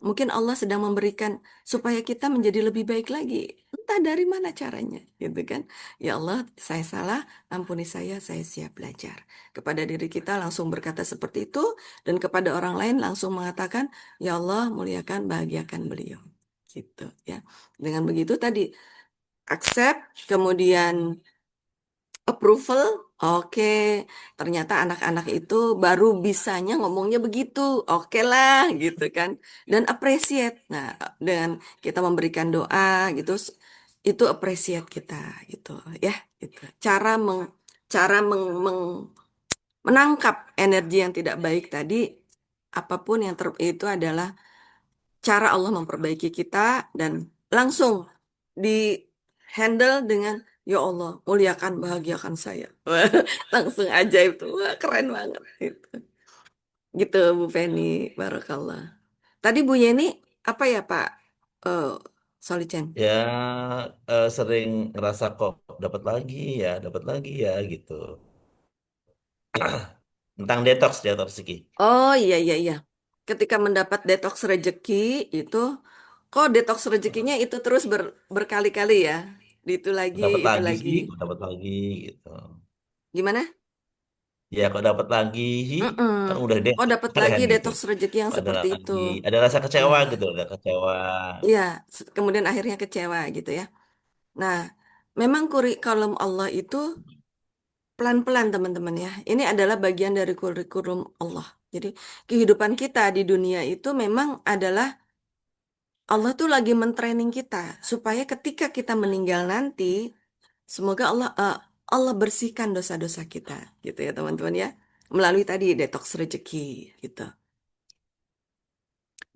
Mungkin Allah sedang memberikan supaya kita menjadi lebih baik lagi. Entah dari mana caranya, gitu kan? Ya Allah, saya salah, ampuni saya siap belajar. Kepada diri kita langsung berkata seperti itu, dan kepada orang lain langsung mengatakan, Ya Allah, muliakan, bahagiakan beliau. Gitu, ya. Dengan begitu tadi, accept, kemudian approval, Oke, ternyata anak-anak itu baru bisanya ngomongnya begitu. Oke lah, gitu kan. Dan appreciate. Nah, dengan kita memberikan doa gitu, itu appreciate kita gitu ya. Gitu. Cara menangkap energi yang tidak baik tadi, apapun yang itu adalah cara Allah memperbaiki kita dan langsung di handle dengan ya Allah muliakan bahagiakan saya. Wah, langsung ajaib tuh. Wah, keren banget gitu. Gitu Bu Feni, barakallah. Tadi Bu Yeni apa ya Pak eh Solicen? Ya, sering ngerasa kok dapat lagi ya gitu. Tentang detox, detox rezeki. Oh iya iya iya. Ketika mendapat detoks rezeki itu kok detoks rezekinya itu terus berkali-kali ya. Dapat Itu lagi lagi. sih, kok dapat lagi gitu. Gimana? Ya, kok dapat lagi sih, Mm-mm. kan udah deh Oh, dapat lagi kalian gitu. detoks rezeki yang Kok ada seperti itu. lagi, ada rasa kecewa Nah, gitu, ada kecewa. iya, kemudian akhirnya kecewa gitu ya. Nah, memang kurikulum Allah itu pelan-pelan teman-teman ya. Ini adalah bagian dari kurikulum Allah. Jadi, kehidupan kita di dunia itu memang adalah Allah tuh lagi mentraining kita supaya ketika kita meninggal nanti, semoga Allah bersihkan dosa-dosa kita gitu ya teman-teman ya. Melalui tadi detoks rezeki gitu.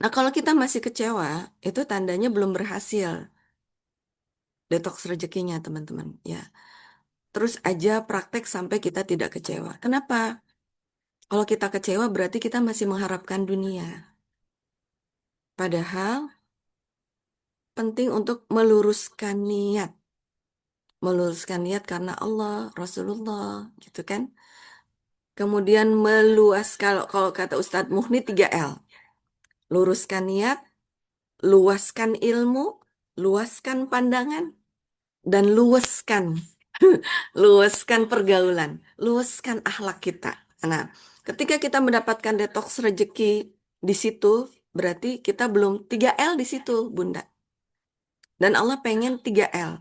Nah, kalau kita masih kecewa, itu tandanya belum berhasil detoks rezekinya, teman-teman. Ya, terus aja praktek sampai kita tidak kecewa. Kenapa? Kalau kita kecewa berarti kita masih mengharapkan dunia. Padahal penting untuk meluruskan niat. Meluruskan niat karena Allah, Rasulullah, gitu kan? Kemudian meluas, kalau kata Ustadz Muhni 3L. Luruskan niat, luaskan ilmu, luaskan pandangan, dan luaskan luaskan pergaulan, luaskan akhlak kita. Nah, ketika kita mendapatkan detoks rezeki di situ, berarti kita belum 3L di situ, Bunda. Dan Allah pengen 3L.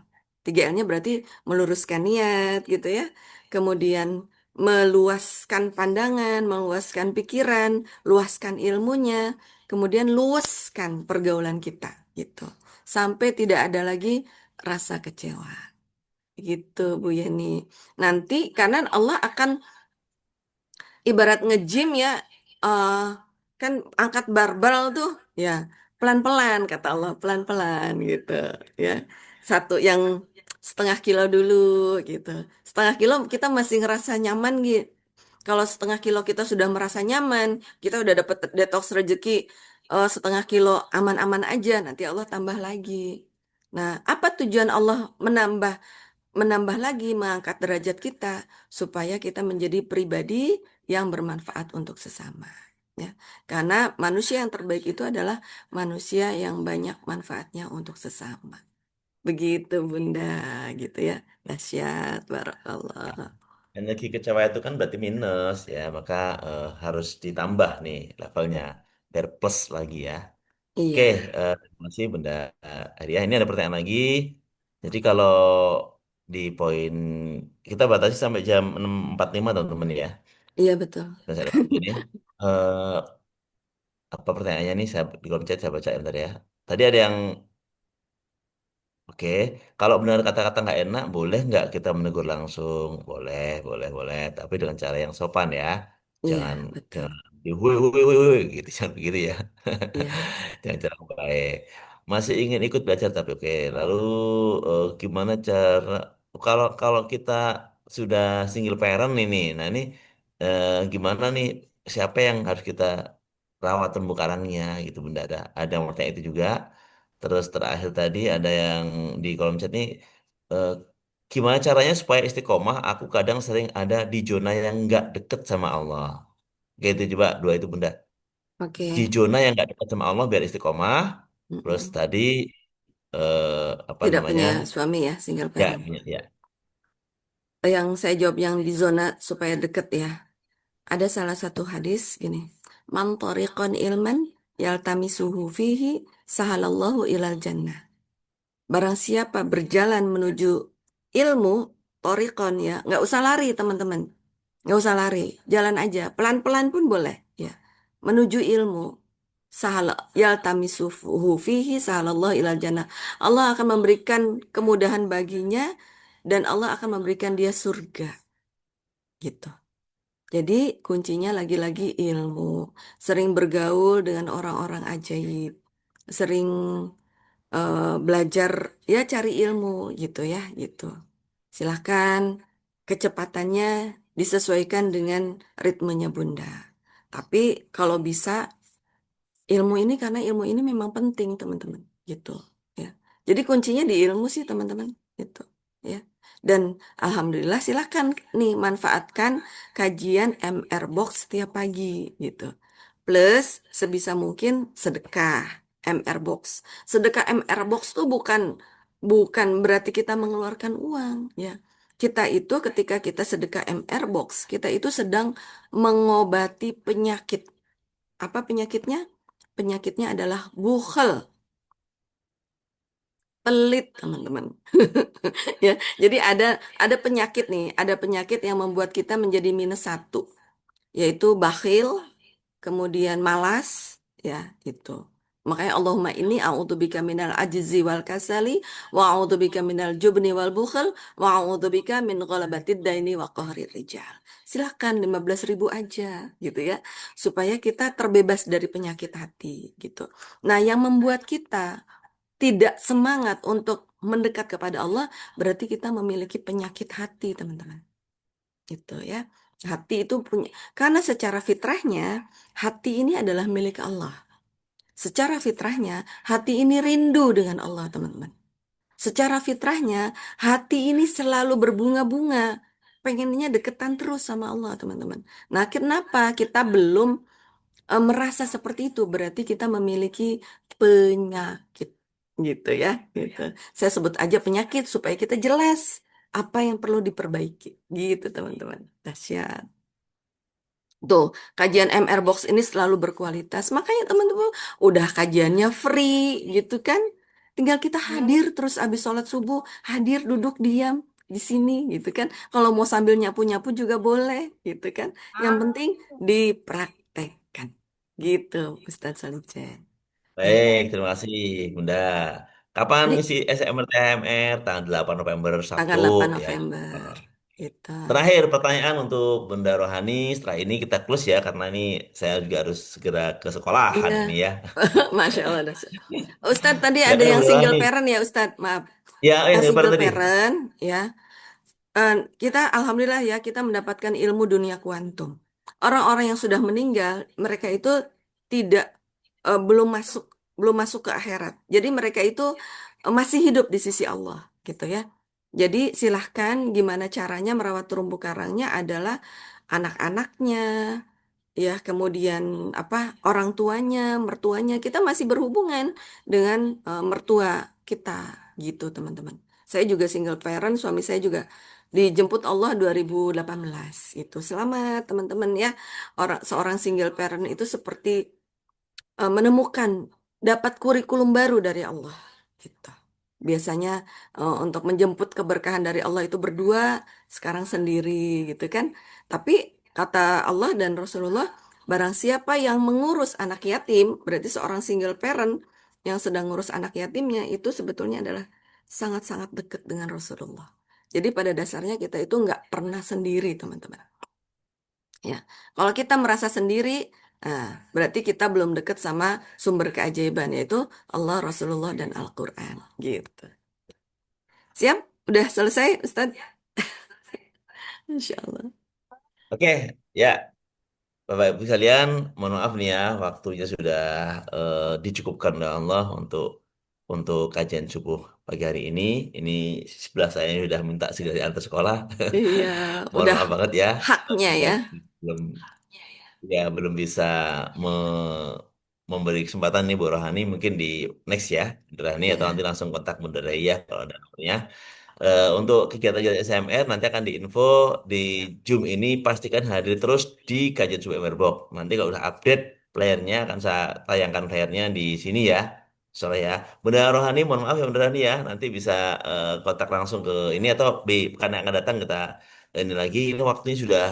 3L-nya berarti meluruskan niat gitu ya. Kemudian meluaskan pandangan, meluaskan pikiran, luaskan ilmunya, kemudian luaskan pergaulan kita gitu. Sampai tidak ada lagi rasa kecewa. Gitu Bu Yeni. Nanti karena Allah akan ibarat nge-gym ya, eh kan angkat barbel tuh ya pelan-pelan kata Allah, pelan-pelan gitu ya. Satu yang 0,5 kilo dulu gitu. 0,5 kilo kita masih ngerasa nyaman gitu. Kalau 0,5 kilo kita sudah merasa nyaman, kita udah dapet detox rezeki 0,5 kilo aman-aman aja, nanti Allah tambah lagi. Nah, apa tujuan Allah menambah lagi mengangkat derajat kita supaya kita menjadi pribadi yang bermanfaat untuk sesama ya. Karena manusia yang terbaik itu adalah manusia yang banyak manfaatnya untuk sesama. Begitu Bunda gitu ya. Dahsyat barakallah. Energi kecewa itu kan berarti minus ya, maka harus ditambah nih levelnya biar plus lagi ya. Oke, Iya, terima kasih Bunda Arya. Ini ada pertanyaan lagi. Jadi kalau di poin kita batasi sampai jam 6.45 teman-teman ya. iya betul. Dan saya dapat ini. Eh, apa pertanyaannya nih? Saya di kolom chat saya baca bentar ya. Tadi ada yang oke, kalau benar kata-kata nggak enak, boleh nggak kita menegur langsung? Boleh, boleh, boleh. Tapi dengan cara yang sopan ya. Iya, Jangan, betul. jangan di hui, hui, hui, hui, gitu, jangan begitu ya. Iya. Jangan cara baik. Masih ingin ikut belajar tapi oke. Lalu gimana cara kalau kalau kita sudah single parent ini, nah ini gimana nih? Siapa yang harus kita rawat terumbu karangnya gitu Bunda? Ada yang bertanya itu juga. Terus terakhir tadi ada yang di kolom chat nih, eh, gimana caranya supaya istiqomah? Aku kadang sering ada di zona yang nggak deket sama Allah. Gitu coba dua itu Bunda. Di Oke. zona yang nggak dekat sama Allah biar istiqomah. Terus Mm-mm. tadi apa Tidak namanya? punya suami ya, single Ya, parent. ya, ya. Yang saya jawab yang di zona supaya deket ya. Ada salah satu hadis gini. Man tariqan ilman yaltamisuhu fihi sahalallahu ilal jannah. Barang siapa berjalan menuju ilmu, torikon ya, nggak usah lari teman-teman, nggak usah lari, jalan aja, pelan-pelan pun boleh ya, menuju ilmu. Sahala yaltamisuhu fihi sahalallah ilal jannah. Allah akan memberikan kemudahan baginya dan Allah akan memberikan dia surga gitu. Jadi kuncinya lagi-lagi ilmu, sering bergaul dengan orang-orang ajaib, sering belajar ya cari ilmu gitu ya gitu. Silahkan kecepatannya disesuaikan dengan ritmenya Bunda. Tapi kalau bisa ilmu ini karena ilmu ini memang penting teman-teman gitu ya. Jadi kuncinya di ilmu sih teman-teman gitu ya. Dan alhamdulillah silahkan nih manfaatkan kajian MR Box setiap pagi gitu. Plus sebisa mungkin sedekah MR Box. Sedekah MR Box tuh bukan bukan berarti kita mengeluarkan uang ya. Kita itu ketika kita sedekah MR Box, kita itu sedang mengobati penyakit. Apa penyakitnya? Penyakitnya adalah bukhel, pelit, teman-teman. Ya, jadi ada penyakit nih, ada penyakit yang membuat kita menjadi -1, yaitu bakhil, kemudian malas, ya, itu. Makanya Allahumma inni a'udzubika minal ajzi wal kasali wa a'udzubika minal jubni wal bukhl wa a'udzubika min ghalabatid daini wa qahrir rijal. Silakan 15.000 aja gitu ya, supaya kita terbebas dari penyakit hati gitu. Nah, yang membuat kita tidak semangat untuk mendekat kepada Allah berarti kita memiliki penyakit hati, teman-teman. Gitu ya. Hati itu punya, karena secara fitrahnya hati ini adalah milik Allah. Secara fitrahnya hati ini rindu dengan Allah, teman-teman. Secara fitrahnya hati ini selalu berbunga-bunga, pengennya deketan terus sama Allah, teman-teman. Nah, kenapa kita belum merasa seperti itu? Berarti kita memiliki penyakit, gitu ya. Gitu. Saya sebut aja penyakit supaya kita jelas apa yang perlu diperbaiki, gitu teman-teman. Dahsyat. Tuh, kajian MR Box ini selalu berkualitas. Makanya teman-teman udah kajiannya free gitu kan. Tinggal kita hadir terus abis sholat subuh, hadir duduk diam di sini gitu kan. Kalau mau sambil nyapu-nyapu juga boleh gitu kan. Yang penting dipraktekkan. Gitu, Ustadz Solijen. Ya, Baik, terima kasih Bunda. Kapan tadi misi SMR TMR? Tanggal 8 November Sabtu tanggal 8 ya. November. Gitu. Terakhir pertanyaan untuk Bunda Rohani. Setelah ini kita close ya karena ini saya juga harus segera ke sekolahan Iya, ini ya. Masya Allah. Dahsyat. Ustadz tadi ada Silakan yang Bunda single Rohani. parent ya Ustadz, maaf. Ya, Yang ini single tadi. parent ya. Kita alhamdulillah ya kita mendapatkan ilmu dunia kuantum. Orang-orang yang sudah meninggal, mereka itu tidak belum masuk ke akhirat. Jadi mereka itu masih hidup di sisi Allah, gitu ya. Jadi silahkan gimana caranya merawat terumbu karangnya adalah anak-anaknya, ya kemudian apa orang tuanya, mertuanya kita masih berhubungan dengan mertua kita, gitu teman-teman. Saya juga single parent, suami saya juga dijemput Allah 2018 itu. Selamat teman-teman ya. Seorang single parent itu seperti menemukan dapat kurikulum baru dari Allah gitu. Biasanya untuk menjemput keberkahan dari Allah itu berdua, sekarang sendiri gitu kan. Tapi kata Allah dan Rasulullah, barang siapa yang mengurus anak yatim, berarti seorang single parent yang sedang ngurus anak yatimnya itu sebetulnya adalah sangat-sangat dekat dengan Rasulullah. Jadi pada dasarnya kita itu nggak pernah sendiri, teman-teman. Ya, kalau kita merasa sendiri, berarti kita belum dekat sama sumber keajaiban, yaitu Allah, Rasulullah, dan Al-Quran. Gitu. Siap? Udah selesai, Ustadz? Insya Allah. Oke, ya. Bapak Ibu sekalian, mohon maaf nih ya, waktunya sudah dicukupkan oleh Allah untuk kajian subuh pagi hari ini. Ini sebelah saya sudah minta segera diantar sekolah. Iya, Mohon udah maaf banget ya, haknya ya. belum belum bisa memberi kesempatan nih Bu Rohani mungkin di next ya, Bu Rohani atau nanti Iya. langsung kontak Bunda Raya kalau ada nomornya. Untuk kegiatan SMR nanti akan diinfo di Zoom ini pastikan hadir terus di kajian Subuh MR Box. Nanti kalau udah update playernya akan saya tayangkan playernya di sini ya. Soalnya ya, Bunda Rohani, mohon maaf ya Bunda Rohani ya, nanti bisa kontak langsung ke ini atau B, karena akan datang kita ini lagi, ini waktunya sudah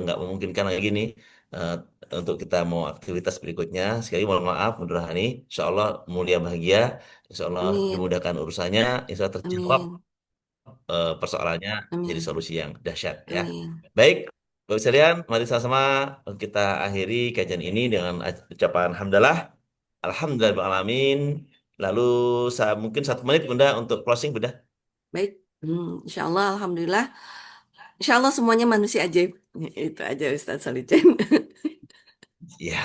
nggak memungkinkan lagi nih eh, untuk kita mau aktivitas berikutnya. Sekali mohon maaf Bunda Rohani, Insya Allah mulia bahagia, Insya Allah Amin. dimudahkan urusannya, Insya Allah terjawab Amin. persoalannya jadi Amin. solusi yang dahsyat ya. Amin. Baik, Bapak sekalian, mari sama-sama kita akhiri kajian ini dengan ucapan hamdalah. Alhamdulillahirrahmanirrahim. Lalu mungkin 1 menit Bunda untuk closing Bunda. Baik. Insya Allah, Alhamdulillah. Insya Allah semuanya manusia ajaib. Itu aja Ustaz Solihin. Ya,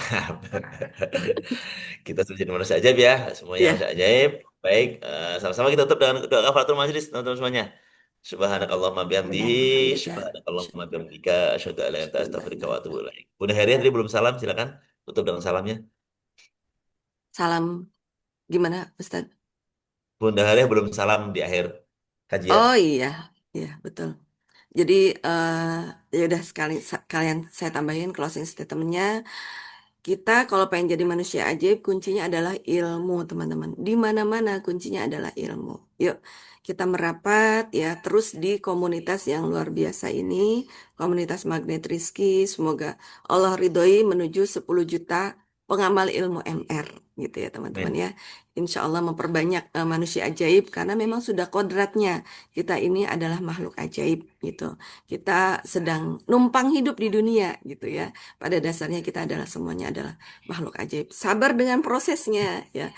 kita sudah jadi manusia ajaib ya, semuanya Ya, manusia ajaib. Baik, sama-sama kita tutup dengan doa kafaratul majelis teman-teman semuanya. Subhanakallahumma bihamdihi, Alhamdulillah. subhanakallahumma bihamdika, asyhadu an la ilaha illa anta astaghfiruka wa atubu ilaik. Bunda Heriah tadi belum salam, silakan tutup dengan salamnya. Salam gimana Ustaz? Bunda Heriah belum salam di akhir kajian. Oh iya, iya betul. Jadi ya udah kalian saya tambahin closing statementnya. Kita kalau pengen jadi manusia ajaib, kuncinya adalah ilmu, teman-teman. Di mana-mana kuncinya adalah ilmu. Yuk, kita merapat ya terus di komunitas yang luar biasa ini, komunitas Magnet Rizki. Semoga Allah ridhoi menuju 10 juta pengamal ilmu MR gitu ya, teman-teman Amin. ya. Insya Allah memperbanyak manusia ajaib karena memang sudah kodratnya. Kita ini adalah makhluk ajaib gitu. Kita sedang numpang hidup di dunia gitu ya. Pada dasarnya kita adalah semuanya adalah makhluk ajaib. Sabar dengan prosesnya ya.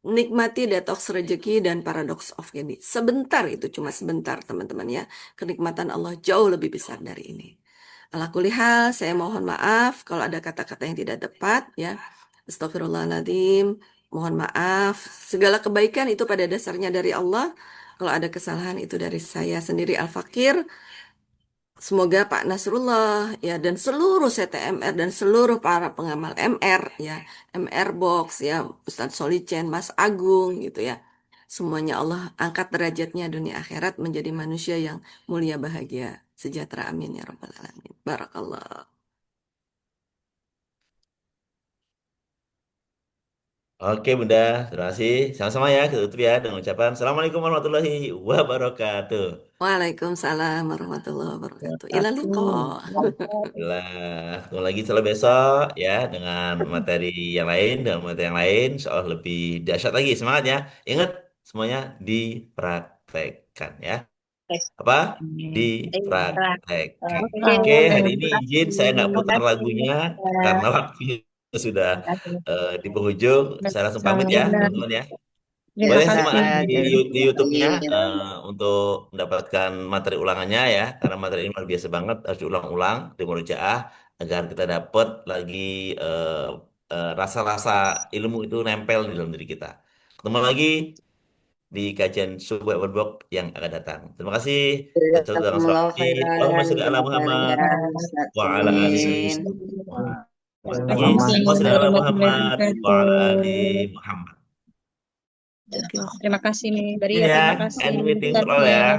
Nikmati detox rezeki dan paradox of Gedi. Sebentar itu cuma sebentar teman-teman ya. Kenikmatan Allah jauh lebih besar dari ini. Ala kulli hal, saya mohon maaf kalau ada kata-kata yang tidak tepat ya. Astagfirullahaladzim. Mohon maaf. Segala kebaikan itu pada dasarnya dari Allah. Kalau ada kesalahan itu dari saya sendiri Al-Fakir. Semoga Pak Nasrullah ya dan seluruh CTMR dan seluruh para pengamal MR ya, MR Box ya, Ustadz Solicen, Mas Agung gitu ya. Semuanya Allah angkat derajatnya dunia akhirat menjadi manusia yang mulia bahagia sejahtera amin ya rabbal alamin. Barakallah. Oke Bunda, terima kasih. Sama-sama ya, kita tutup ya dengan ucapan Assalamualaikum warahmatullahi wabarakatuh. Waalaikumsalam warahmatullahi wabarakatuh. Ila liqa. Lah, ketemu lagi setelah besok ya dengan materi yang lain, dengan materi yang lain, soal lebih dahsyat lagi. Semangat ya. Ingat semuanya dipraktekkan ya. Apa? Dipraktekkan. Oke, hari ini izin saya nggak putar lagunya karena waktunya sudah di penghujung. Saya langsung pamit ya, teman-teman ya. Terima Boleh kasih. simak di YouTube-nya untuk mendapatkan materi ulangannya ya, karena materi ini luar biasa banget, harus diulang-ulang di murojaah agar kita dapat lagi rasa-rasa ilmu itu nempel di dalam diri kita. Ketemu lagi di kajian Subuh Workbook yang akan datang. Terima kasih. Kita tutup dengan salam. Jazakumullah Allahumma khairan, sholli ala Muhammad Ustaz wa ala ali Solihin. lagi. Allahumma sholli ala Muhammad wa ala ali Muhammad. Terima kasih nih dari Ini ya, ya, terima kasih end meeting Ustaz call ya. ya.